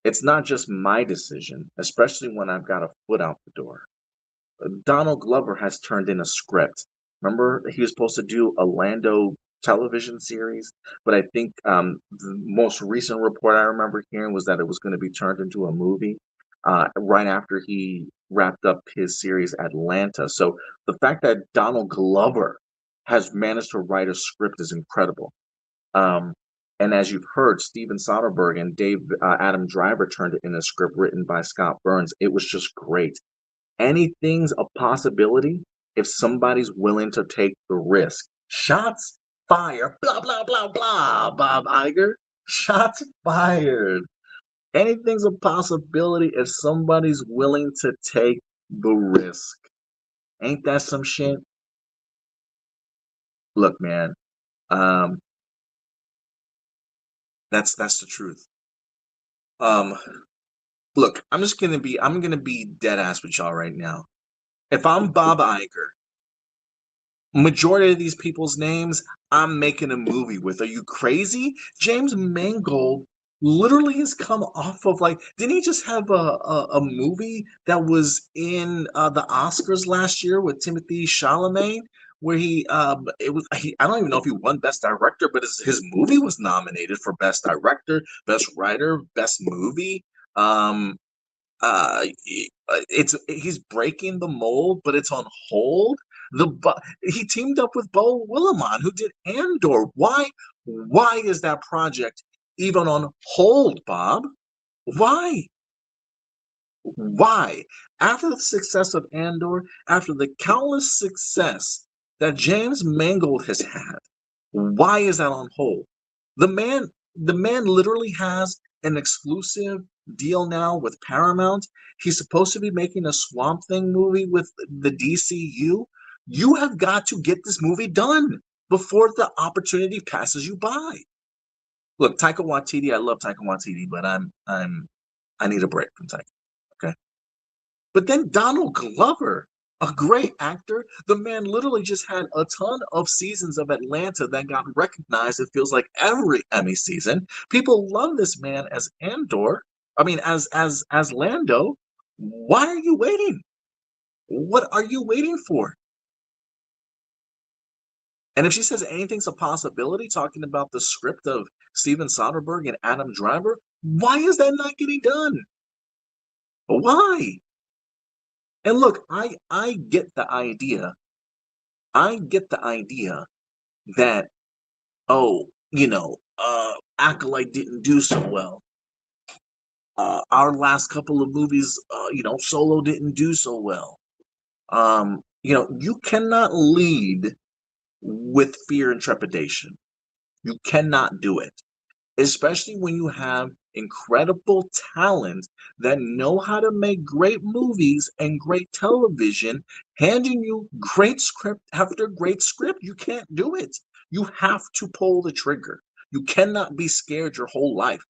Speaker 1: It's not just my decision, especially when I've got a foot out the door. Donald Glover has turned in a script. Remember, he was supposed to do a Lando television series, but I think the most recent report I remember hearing was that it was going to be turned into a movie right after he wrapped up his series Atlanta. So the fact that Donald Glover has managed to write a script is incredible. And as you've heard, Steven Soderbergh and Adam Driver turned it in a script written by Scott Burns. It was just great. Anything's a possibility if somebody's willing to take the risk. Shots fired. Blah, blah, blah, blah, Bob Iger. Shots fired. Anything's a possibility if somebody's willing to take the risk. Ain't that some shit? Look, man. That's the truth. Look, I'm gonna be dead ass with y'all right now. If I'm Bob Iger, majority of these people's names I'm making a movie with. Are you crazy? James Mangold literally has come off of like, didn't he just have a movie that was in the Oscars last year with Timothy Chalamet? Where I don't even know if he won Best Director, but his movie was nominated for Best Director, Best Writer, Best Movie. Um, he's breaking the mold, but it's on hold. He teamed up with Bo Willimon, who did Andor. Why is that project even on hold, Bob? Why? Why? After the success of Andor, after the countless success that James Mangold has had, why is that on hold? The man literally has an exclusive deal now with Paramount. He's supposed to be making a Swamp Thing movie with the DCU. You have got to get this movie done before the opportunity passes you by. Look, Taika Waititi, I love Taika Waititi, but I need a break from Taika. Okay. But then Donald Glover, a great actor, the man literally just had a ton of seasons of Atlanta that got recognized. It feels like every Emmy season. People love this man as Andor. I mean, as Lando. Why are you waiting? What are you waiting for? And if she says anything's a possibility, talking about the script of Steven Soderbergh and Adam Driver, why is that not getting done? Why? And look, I get the idea. I get the idea that, oh, Acolyte didn't do so well. Our last couple of movies, Solo didn't do so well. You cannot lead with fear and trepidation. You cannot do it, especially when you have incredible talent that know how to make great movies and great television, handing you great script after great script. You can't do it. You have to pull the trigger. You cannot be scared your whole life.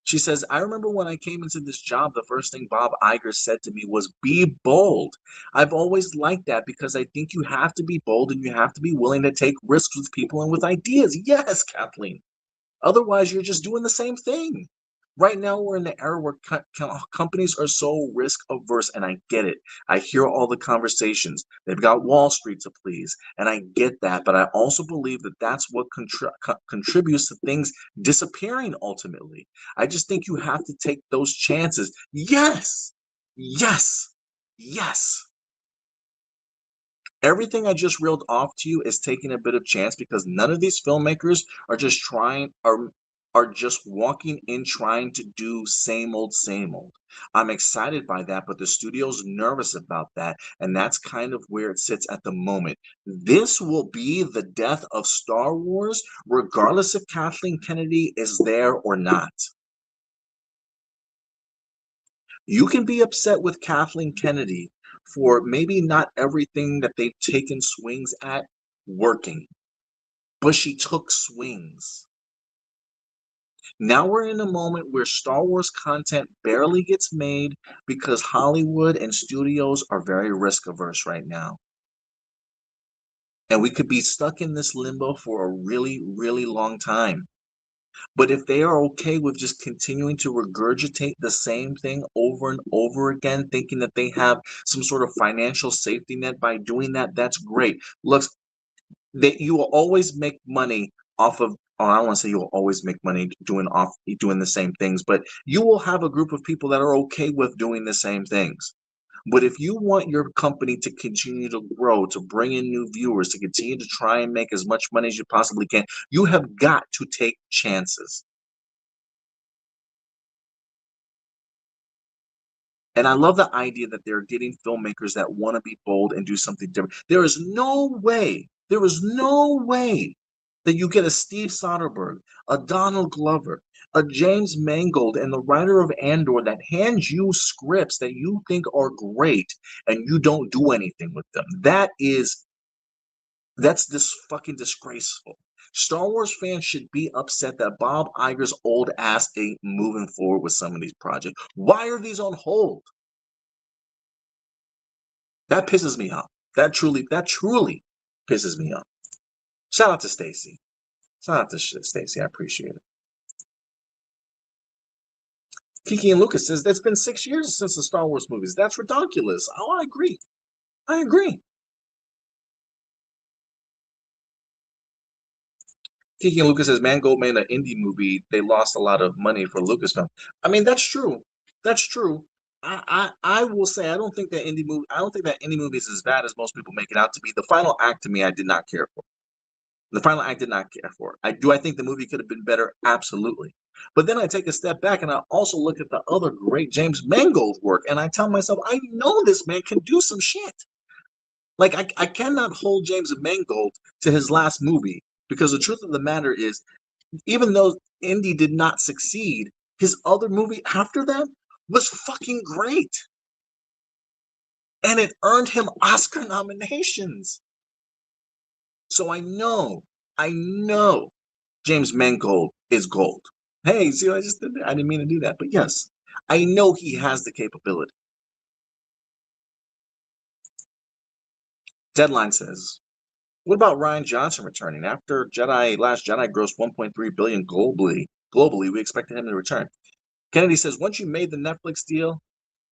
Speaker 1: She says, I remember when I came into this job, the first thing Bob Iger said to me was, be bold. I've always liked that because I think you have to be bold and you have to be willing to take risks with people and with ideas. Yes, Kathleen. Otherwise, you're just doing the same thing. Right now, we're in the era where companies are so risk averse, and I get it. I hear all the conversations. They've got Wall Street to please, and I get that. But I also believe that that's what contributes to things disappearing ultimately. I just think you have to take those chances. Yes, yes, yes. Everything I just reeled off to you is taking a bit of chance because none of these filmmakers are just just walking in trying to do same old, same old. I'm excited by that, but the studio's nervous about that, and that's kind of where it sits at the moment. This will be the death of Star Wars, regardless if Kathleen Kennedy is there or not. You can be upset with Kathleen Kennedy for maybe not everything that they've taken swings at working, but she took swings. Now we're in a moment where Star Wars content barely gets made because Hollywood and studios are very risk averse right now. And we could be stuck in this limbo for a really, really long time. But if they are okay with just continuing to regurgitate the same thing over and over again, thinking that they have some sort of financial safety net by doing that, that's great. Look, that you will always make money off of. Oh, I don't want to say you will always make money doing the same things, but you will have a group of people that are okay with doing the same things. But if you want your company to continue to grow, to bring in new viewers, to continue to try and make as much money as you possibly can, you have got to take chances. And I love the idea that they're getting filmmakers that want to be bold and do something different. There is no way that you get a Steve Soderbergh, a Donald Glover, a James Mangold, and the writer of Andor that hands you scripts that you think are great and you don't do anything with them. That's this fucking disgraceful. Star Wars fans should be upset that Bob Iger's old ass ain't moving forward with some of these projects. Why are these on hold? That pisses me off. That truly pisses me off. Shout out to Stacy. Shout out to Stacy. I appreciate it. Kiki and Lucas says it's been 6 years since the Star Wars movies. That's ridiculous. Oh, I agree. I agree. Kiki and Lucas says Mangold made an indie movie. They lost a lot of money for Lucasfilm. I mean, that's true. That's true. I will say I don't think that indie movie is as bad as most people make it out to be. The final act to me, I did not care for. The final act did not care for. I think the movie could have been better, absolutely. But then I take a step back and I also look at the other great James Mangold work, and I tell myself, I know this man can do some shit. Like I cannot hold James Mangold to his last movie because the truth of the matter is, even though Indy did not succeed, his other movie after that was fucking great. And it earned him Oscar nominations. So I know James Mangold is gold. Hey, see what I just did there? I didn't mean to do that, but yes, I know he has the capability. Deadline says, what about Rian Johnson returning? After Last Jedi grossed 1.3 billion globally, we expected him to return. Kennedy says, once you made the Netflix deal,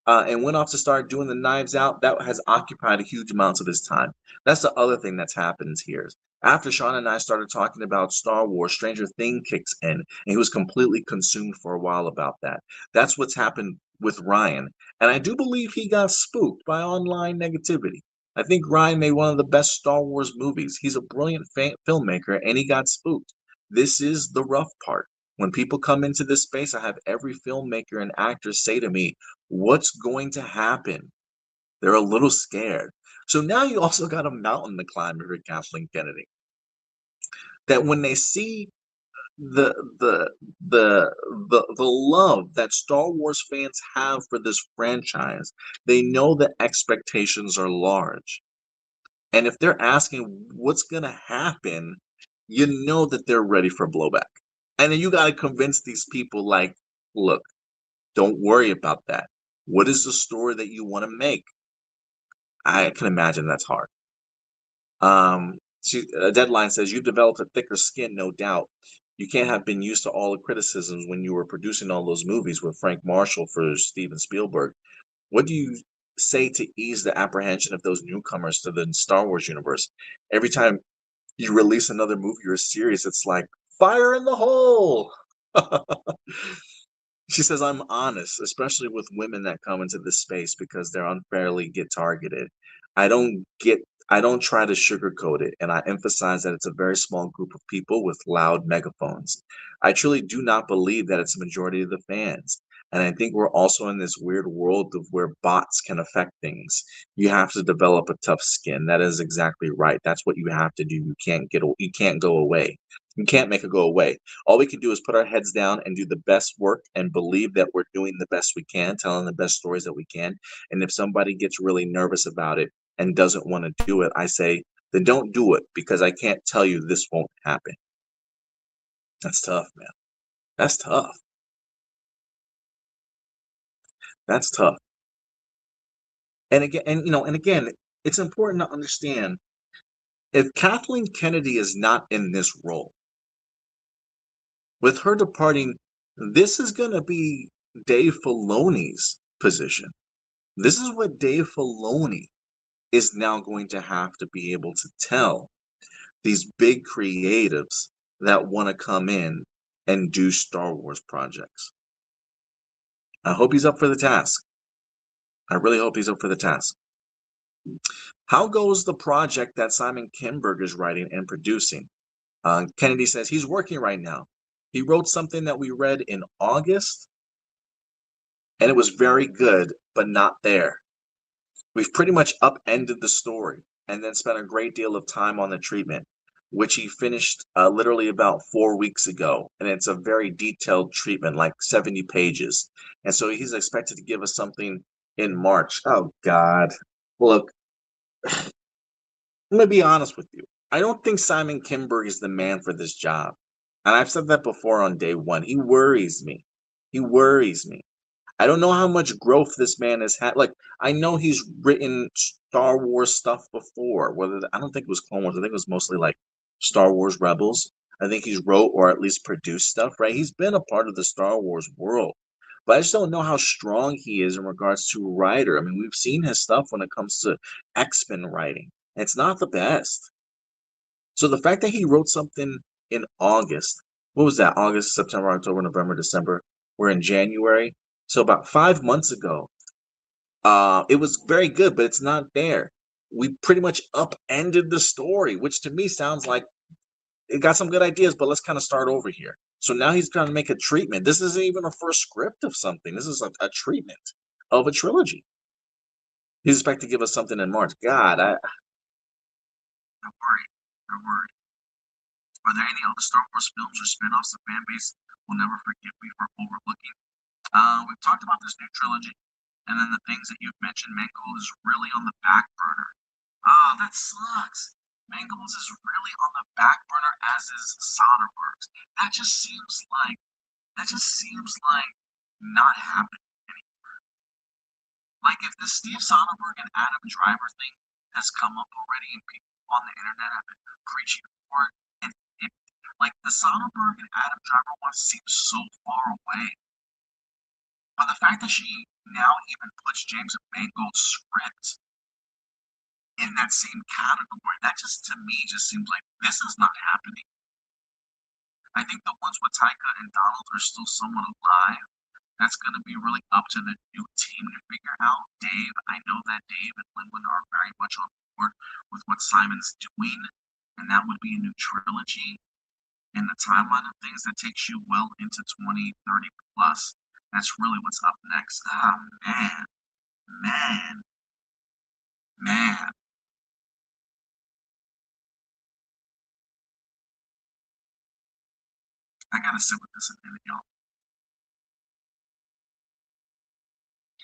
Speaker 1: and went off to start doing the Knives Out, that has occupied a huge amounts of his time. That's the other thing that's happened here. After Sean and I started talking about Star Wars, Stranger Things kicks in, and he was completely consumed for a while about that. That's what's happened with Rian. And I do believe he got spooked by online negativity. I think Rian made one of the best Star Wars movies. He's a brilliant filmmaker, and he got spooked. This is the rough part. When people come into this space, I have every filmmaker and actor say to me, what's going to happen? They're a little scared. So now you also got a mountain to climb here at Kathleen Kennedy. That when they see the love that Star Wars fans have for this franchise, they know that expectations are large. And if they're asking what's going to happen, you know that they're ready for blowback. And then you got to convince these people, like, look, don't worry about that. What is the story that you want to make? I can imagine that's hard. Deadline says you've developed a thicker skin, no doubt. You can't have been used to all the criticisms when you were producing all those movies with Frank Marshall for Steven Spielberg. What do you say to ease the apprehension of those newcomers to the Star Wars universe? Every time you release another movie or series, it's like fire in the hole. She says, I'm honest, especially with women that come into this space because they're unfairly get targeted. I don't get I don't try to sugarcoat it, and I emphasize that it's a very small group of people with loud megaphones. I truly do not believe that it's a majority of the fans. And I think we're also in this weird world of where bots can affect things. You have to develop a tough skin. That is exactly right. That's what you have to do. You can't go away. You can't make it go away. All we can do is put our heads down and do the best work and believe that we're doing the best we can, telling the best stories that we can. And if somebody gets really nervous about it and doesn't want to do it, I say, then don't do it because I can't tell you this won't happen. That's tough, man. That's tough. That's tough. And again, it's important to understand if Kathleen Kennedy is not in this role, with her departing, this is going to be Dave Filoni's position. This is what Dave Filoni is now going to have to be able to tell these big creatives that want to come in and do Star Wars projects. I hope he's up for the task. I really hope he's up for the task. How goes the project that Simon Kinberg is writing and producing? Kennedy says he's working right now. He wrote something that we read in August, and it was very good, but not there. We've pretty much upended the story and then spent a great deal of time on the treatment, which he finished literally about 4 weeks ago. And it's a very detailed treatment, like 70 pages. And so he's expected to give us something in March. Oh, God. Look, I'm going to be honest with you. I don't think Simon Kinberg is the man for this job. And I've said that before on day one. He worries me. He worries me. I don't know how much growth this man has had. Like, I know he's written Star Wars stuff before. I don't think it was Clone Wars. I think it was mostly like Star Wars Rebels. I think he's wrote or at least produced stuff, right? He's been a part of the Star Wars world. But I just don't know how strong he is in regards to writer. I mean, we've seen his stuff when it comes to X-Men writing. It's not the best. So the fact that he wrote something in August, what was that? August, September, October, November, December. We're in January. So about 5 months ago, it was very good, but it's not there. We pretty much upended the story, which to me sounds like it got some good ideas, but let's kind of start over here. So now he's trying to make a treatment. This isn't even a first script of something. This is a treatment of a trilogy. He's expected to give us something in March. God, I'm worried. I'm worried. Are there any other Star Wars films or spin-offs the fan base will never forgive me for overlooking? We've talked about this new trilogy, and then the things that you've mentioned, Mangold is really on the back burner. Ah, that sucks. Mangold's is really on the back burner, as is Soderbergh's. That just seems like not happening anymore. Like if the Steve Soderbergh and Adam Driver thing has come up already, and people on the internet have been preaching for it, and it like the Soderbergh and Adam Driver one seems so far away. But the fact that she now even puts James Mangold's script in that same category, that just to me just seems like this is not happening. I think the ones with Taika and Donald are still somewhat alive. That's going to be really up to the new team to figure out. Dave, I know that Dave and Linwin are very much on board with what Simon's doing, and that would be a new trilogy in the timeline of things that takes you well into 2030 plus. That's really what's up next. Ah, man, man. I gotta sit with this a minute, y'all.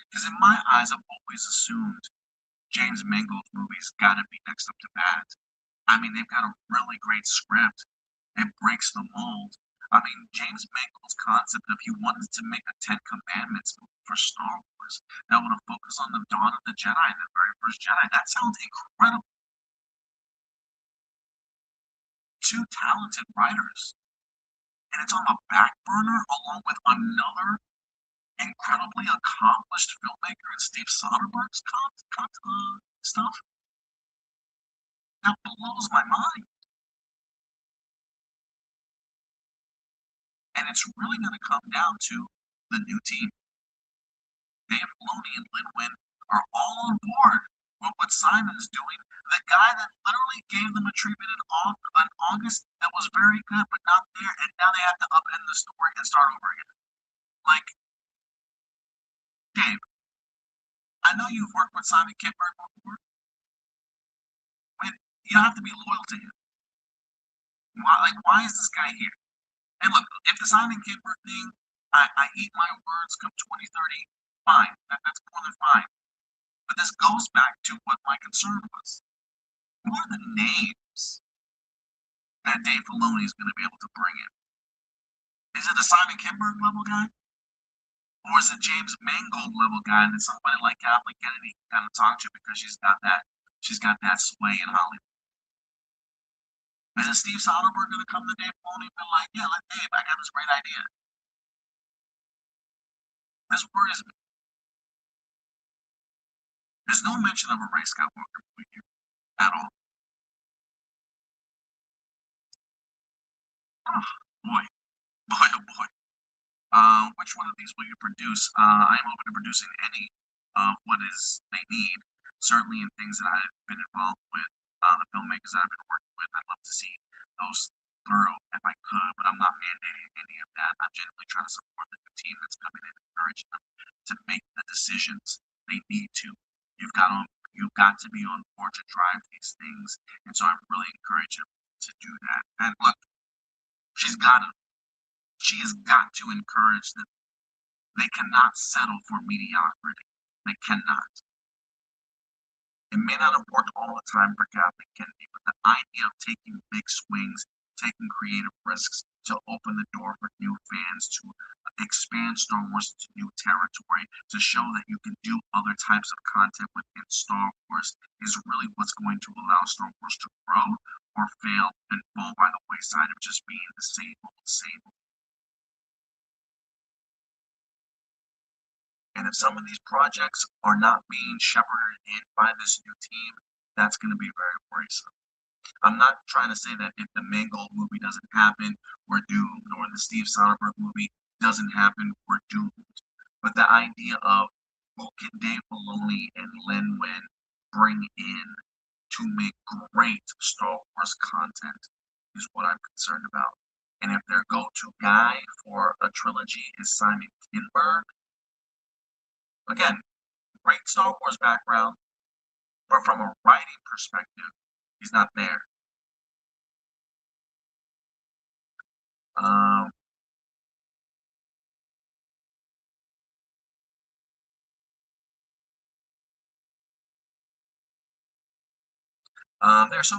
Speaker 1: Because in my eyes, I've always assumed James Mangold's movies gotta be next up to bat. I mean, they've got a really great script. It breaks the mold. I mean, James Mangold's concept of he wanted to make a Ten Commandments movie for Star Wars that would have focused on the dawn of the Jedi, the very first Jedi. That sounds incredible. Two talented writers. and it's on the back burner along with another incredibly accomplished filmmaker in Steve Soderbergh's stuff. That blows my mind. And it's really going to come down to the new team. Dave Filoni and Lin Win are all on board with what Simon's doing. The guy that literally gave them a treatment in August that was very good, but not there, and now they have to upend the story and start over again. Like, Dave, I know you've worked with Simon Kinberg before, but you have to be loyal to him. Why is this guy here? And look, if the Simon Kinberg thing, I eat my words come 2030, fine. That's more than fine. But this goes back to what my concern was. Who are the names that Dave Filoni is going to be able to bring in? Is it a Simon Kinberg level guy? Or is it James Mangold level guy that somebody like Kathleen Kennedy can kind of talk to because she's got that sway in Hollywood? Is it Steve Soderbergh going to come to Dave Filoni and be like, yeah, let Dave, I got this great idea. This worries me. There's no mention of a Ray Skywalker movie here at all. Oh, boy. Oh, boy. Which one of these will you produce? I'm open to producing any of what is they need. Certainly in things that I've been involved with, the filmmakers that I've been working with, I'd love to see those through if I could, but I'm not mandating any of that. I'm genuinely trying to support the new team that's coming in and encourage them to make the decisions they need to. You've got to be on board to drive these things, and so I really encourage them to do that. And look, she's got to. She has got to encourage them. They cannot settle for mediocrity. They cannot. It may not have worked all the time for Kathleen Kennedy, but the idea of taking big swings, taking creative risks to open the door for new fans, to expand Star Wars into new territory, to show that you can do other types of content within Star Wars is really what's going to allow Star Wars to grow or fail and fall by the wayside of just being the same old. And if some of these projects are not being shepherded in by this new team, that's going to be very worrisome. I'm not trying to say that if the Mangold movie doesn't happen, we're doomed, or the Steve Soderbergh movie doesn't happen, we're doomed. But the idea of who can Dave Filoni and Lin Win bring in to make great Star Wars content is what I'm concerned about. And if their go-to guy for a trilogy is Simon Kinberg, again, great Star Wars background, but from a writing perspective, he's not there. There's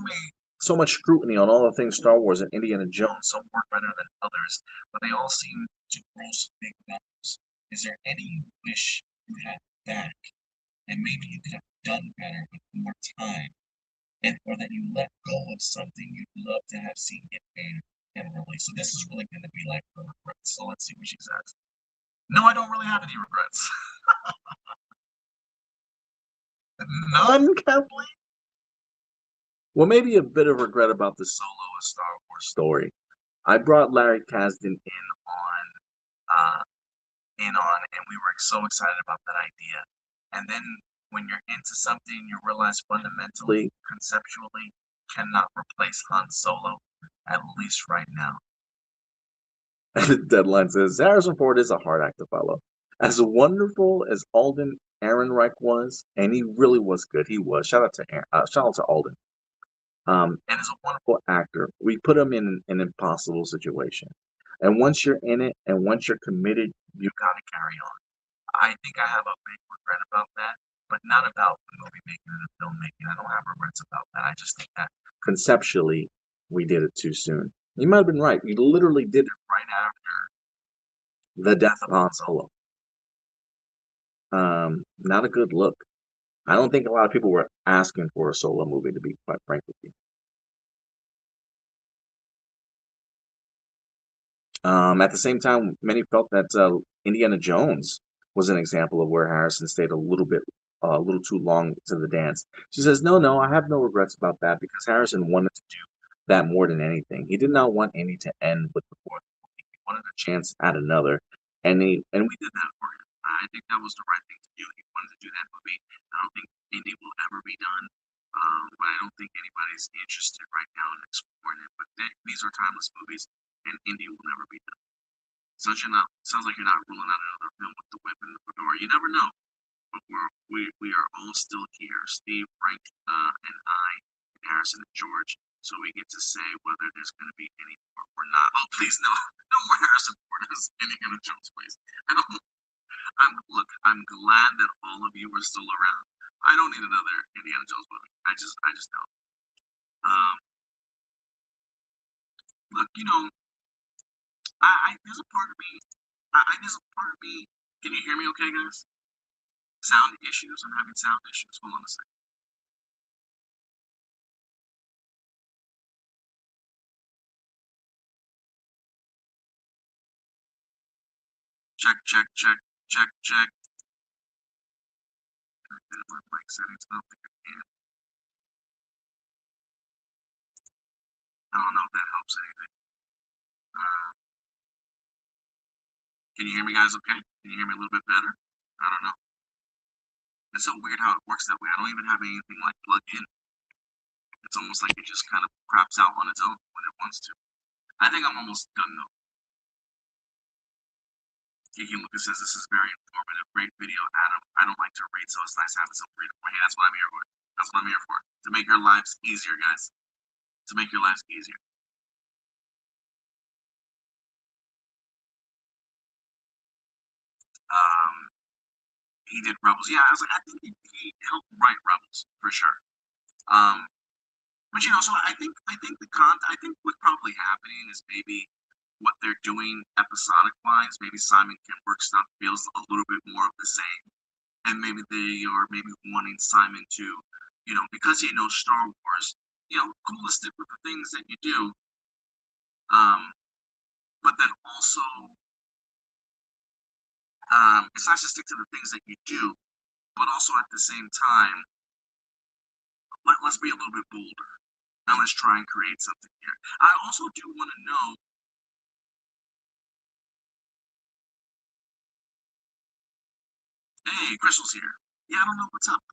Speaker 1: so much scrutiny on all the things Star Wars and Indiana Jones. Some work better than others, but they all seem to gross big numbers. Is there any you wish you had back, and maybe you could have done better with more time, or that you let go of something you'd love to have seen get made and released? So this is really going to be like her regrets. So let's see what she says. No, I don't really have any regrets. None, Kathleen? Well, maybe a bit of regret about the Solo A Star Wars story. I brought Larry Kasdan in on, and we were so excited about that idea. And then when you're into something, you realize fundamentally, conceptually, cannot replace Han Solo, at least right now. Deadline says Harrison Ford is a hard act to follow. As wonderful as Alden Ehrenreich was, and he really was good. He was. Shout out to Alden. And as a wonderful actor, we put him in an impossible situation. And once you're in it, and once you're committed, you got to carry on. I think I have a big regret about that, but not about the movie making and the filmmaking. I don't have regrets about that. I just think that conceptually, we did it too soon. You might have been right. We literally did it right after the death of Han Solo. Not a good look. I don't think a lot of people were asking for a Solo movie, to be quite frank with you. At the same time, many felt that Indiana Jones was an example of where Harrison stayed a little too long to the dance. She says, "No, no, I have no regrets about that because Harrison wanted to do that more than anything. He did not want Indy to end with the fourth movie. He wanted a chance at another, and we did that for him. I think that was the right thing to do. He wanted to do that movie. I don't think Indy will ever be done, but I don't think anybody's interested right now in exploring it. But these are timeless movies, and Indy will never be done. Sounds like you're not ruling out another film with the whip and the fedora. You never know. But we are all still here, Steve, Frank, and I, and Harrison and George. So we get to say whether there's going to be any more or not. Oh, please, no, no more Harrison Ford as Indiana Jones, please. I don't. I'm glad that all of you are still around. I don't need another Indiana Jones movie. I just don't. Um, Look, there's a part of me. There's a part of me. Can you hear me, okay, guys? Sound issues. I'm having sound issues. Hold on a second. Check, check, check, check, check. My mic settings. I don't think I can. I don't know if that helps anything. Can you hear me, guys? Okay. Can you hear me a little bit better? I don't know. It's so weird how it works that way. I don't even have anything like plugged in. It's almost like it just kind of craps out on its own when it wants to. I think I'm almost done though. Kiki Lucas says this is very informative, great video, Adam. I don't like to read, so it's nice having some read for me. That's what I'm here for. That's what I'm here for. To make your lives easier, guys. To make your lives easier. He did Rebels. Yeah, I was like, I think he helped write Rebels for sure. Um, but so I think what's probably happening is maybe what they're doing episodic wise. Maybe Simon Kinberg stuff feels a little bit more of the same, and maybe they are maybe wanting Simon to, because he knows Star Wars, cool to stick with the things that you do, but then also it's nice to stick to the things that you do, but also at the same time, let's be a little bit bolder. Now let's try and create something here. I also do want to know. Hey, Crystal's here. Yeah, I don't know what's up.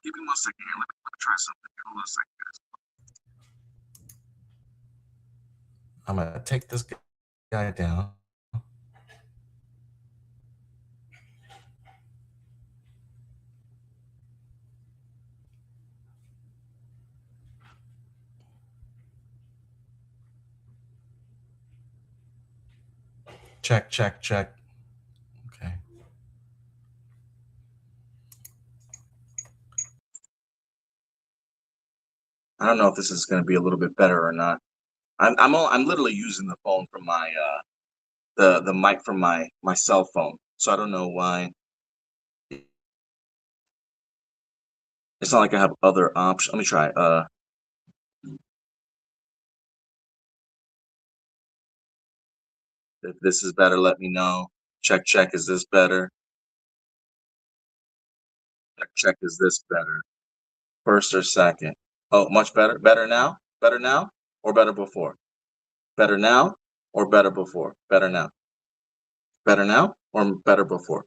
Speaker 1: Give me 1 second here. Let me try something. Hold on a second, guys. I'm gonna take this guy down. Check, check, check. Okay. I don't know if this is going to be a little bit better or not. I'm literally using the phone from my the mic from my cell phone, so I don't know why. It's not like I have other options. Let me try. If this is better, let me know. Check, check. Is this better? Check, check. Is this better? First or second? Oh, much better. Better now? Better now? Or better before? Better now? Or better before? Better now? Better now? Or better before?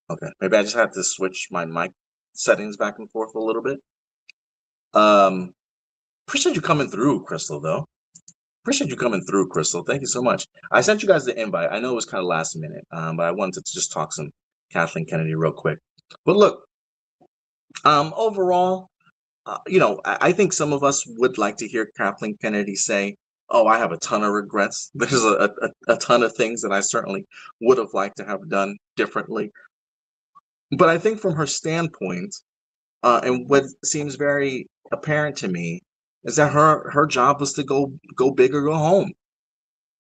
Speaker 1: Okay. Maybe I just have to switch my mic settings back and forth a little bit. Appreciate you coming through, Crystal, though. Appreciate you coming through, Crystal. Thank you so much. I sent you guys the invite. I know it was kind of last minute, but I wanted to just talk some Kathleen Kennedy real quick. But look, overall, I think some of us would like to hear Kathleen Kennedy say, "Oh, I have a ton of regrets. There's a ton of things that I certainly would have liked to have done differently." But I think from her standpoint, and what seems very apparent to me is that her job was to go big or go home.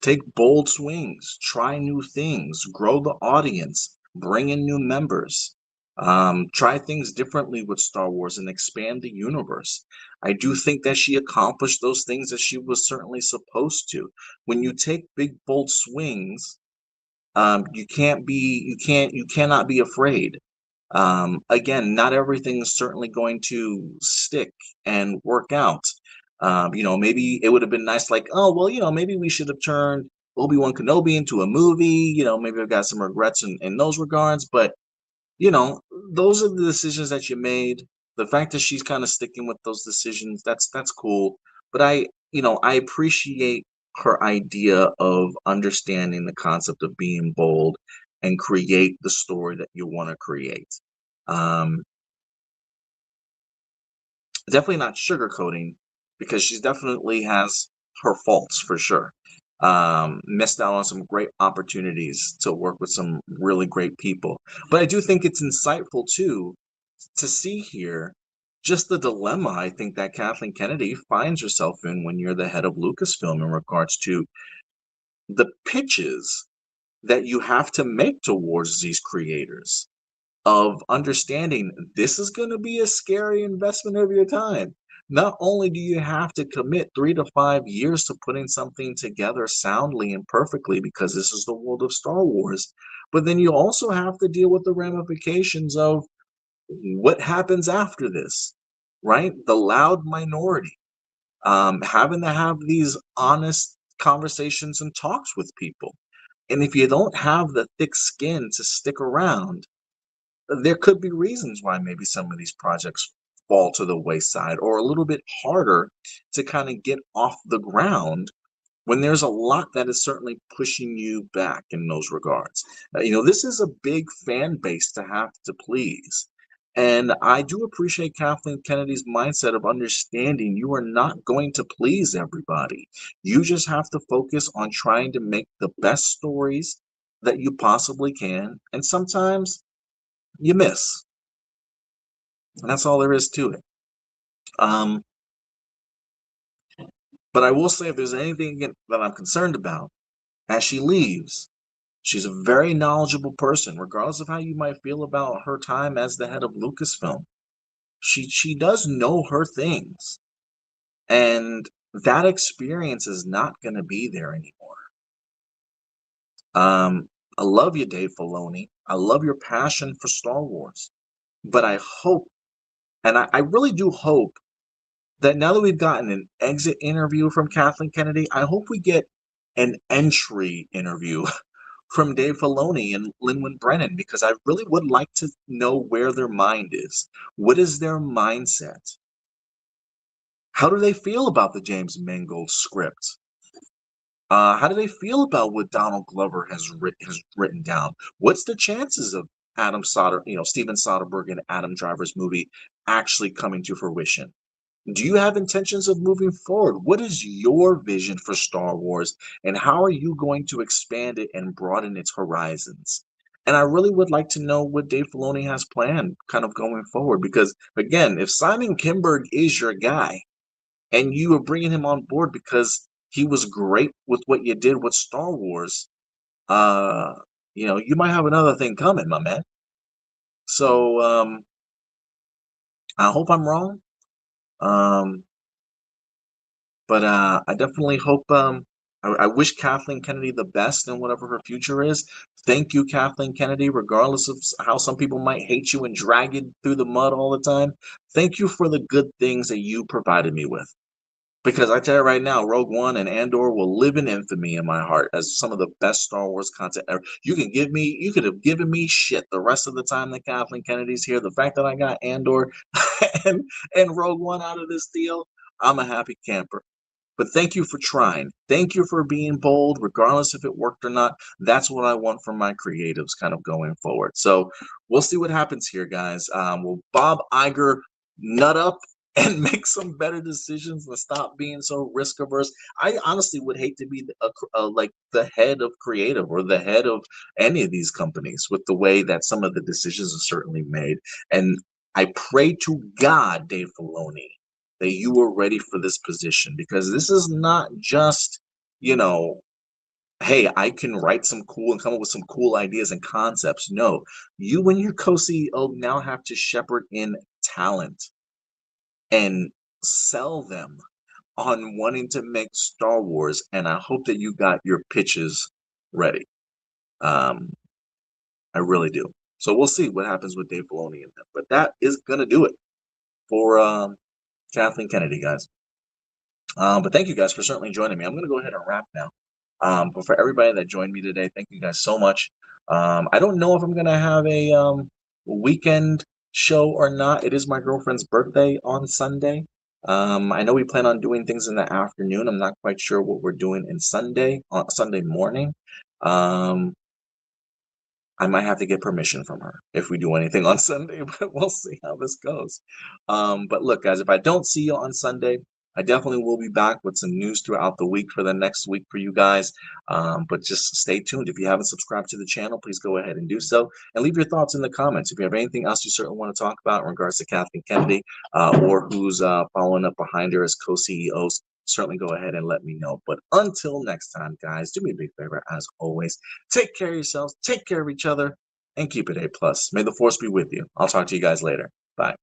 Speaker 1: Take bold swings, try new things, grow the audience, bring in new members. Try things differently with Star Wars and expand the universe. I do think that she accomplished those things that she was certainly supposed to. When you take big, bold swings, you cannot be afraid. Again, not everything is certainly going to stick and work out. Maybe it would have been nice, like, oh, well, maybe we should have turned Obi-Wan Kenobi into a movie. Maybe I've got some regrets in those regards, but you know, those are the decisions that you made. The fact that she's kind of sticking with those decisions, that's cool. But I appreciate her idea of understanding the concept of being bold and create the story that you want to create. Um, Definitely not sugarcoating, because she definitely has her faults for sure. Missed out on some great opportunities to work with some really great people. But I do think it's insightful too to see here just the dilemma I think that Kathleen Kennedy finds herself in when you're the head of Lucasfilm in regards to the pitches that you have to make towards these creators, of understanding this is going to be a scary investment of your time. Not only do you have to commit 3 to 5 years to putting something together soundly and perfectly, because this is the world of Star Wars, but then you also have to deal with the ramifications of what happens after this, right? The loud minority, having to have these honest conversations and talks with people. And if you don't have the thick skin to stick around, there could be reasons why maybe some of these projects fall to the wayside, or a little bit harder to kind of get off the ground when there's a lot that is certainly pushing you back in those regards. This is a big fan base to have to please. And I do appreciate Kathleen Kennedy's mindset of understanding you are not going to please everybody. You just have to focus on trying to make the best stories that you possibly can. And sometimes you miss. And that's all there is to it. Um, but I will say, if there's anything that I'm concerned about as she leaves, she's a very knowledgeable person, regardless of how you might feel about her time as the head of Lucasfilm. She does know her things, and that experience is not going to be there anymore. I love you, Dave Filoni. I love your passion for Star Wars, but I hope, and I really do hope, that now that we've gotten an exit interview from Kathleen Kennedy, I hope we get an entry interview from Dave Filoni and Lin Brennan, because I really would like to know where their mind is. What is their mindset? How do they feel about the James Mangold script? How do they feel about what Donald Glover has written down? What's the chances of Steven Soderbergh and Adam Driver's movie actually coming to fruition? Do you have intentions of moving forward? What is your vision for Star Wars, and how are you going to expand it and broaden its horizons? And I really would like to know what Dave Filoni has planned kind of going forward, because again, if Simon Kinberg is your guy and you are bringing him on board because he was great with what you did with Star Wars, uh, you might have another thing coming, my man. So I hope I'm wrong. But I definitely hope. I wish Kathleen Kennedy the best in whatever her future is. Thank you, Kathleen Kennedy, regardless of how some people might hate you and drag you through the mud all the time. Thank you for the good things that you provided me with. Because I tell you right now, Rogue One and Andor will live in infamy in my heart as some of the best Star Wars content ever. You could have given me shit the rest of the time that Kathleen Kennedy's here. The fact that I got Andor and Rogue One out of this deal, I'm a happy camper. But thank you for trying. Thank you for being bold, regardless if it worked or not. That's what I want from my creatives kind of going forward. So we'll see what happens here, guys. Will Bob Iger nut up and make some better decisions and stop being so risk averse? I honestly would hate to be like the head of creative or the head of any of these companies with the way that some of the decisions are certainly made. And I pray to God, Dave Filoni, that you are ready for this position, because this is not just, you know, hey, I can write some cool and come up with some cool ideas and concepts. No, you and your co-CEO now have to shepherd in talent and sell them on wanting to make Star Wars. And I hope that you got your pitches ready. Um, I really do. So we'll see what happens with Dave Filoni and them. But that is gonna do it for Kathleen Kennedy, guys. But thank you guys for certainly joining me. I'm going to go ahead and wrap now. But for everybody that joined me today, thank you guys so much. I don't know if I'm going to have a weekend show or not. It is my girlfriend's birthday on Sunday. I know we plan on doing things in the afternoon. I'm not quite sure what we're doing on Sunday morning. I might have to get permission from her if we do anything on Sunday, but we'll see how this goes. But look, guys, if I don't see you on Sunday, I definitely will be back with some news throughout the week for the next week for you guys. But just stay tuned. If you haven't subscribed to the channel, please go ahead and do so. And leave your thoughts in the comments. If you have anything else you certainly want to talk about in regards to Kathleen Kennedy or who's following up behind her as co-CEOs, certainly go ahead and let me know. But until next time, guys, do me a big favor, as always. Take care of yourselves, take care of each other, and keep it A+. May the Force be with you. I'll talk to you guys later. Bye.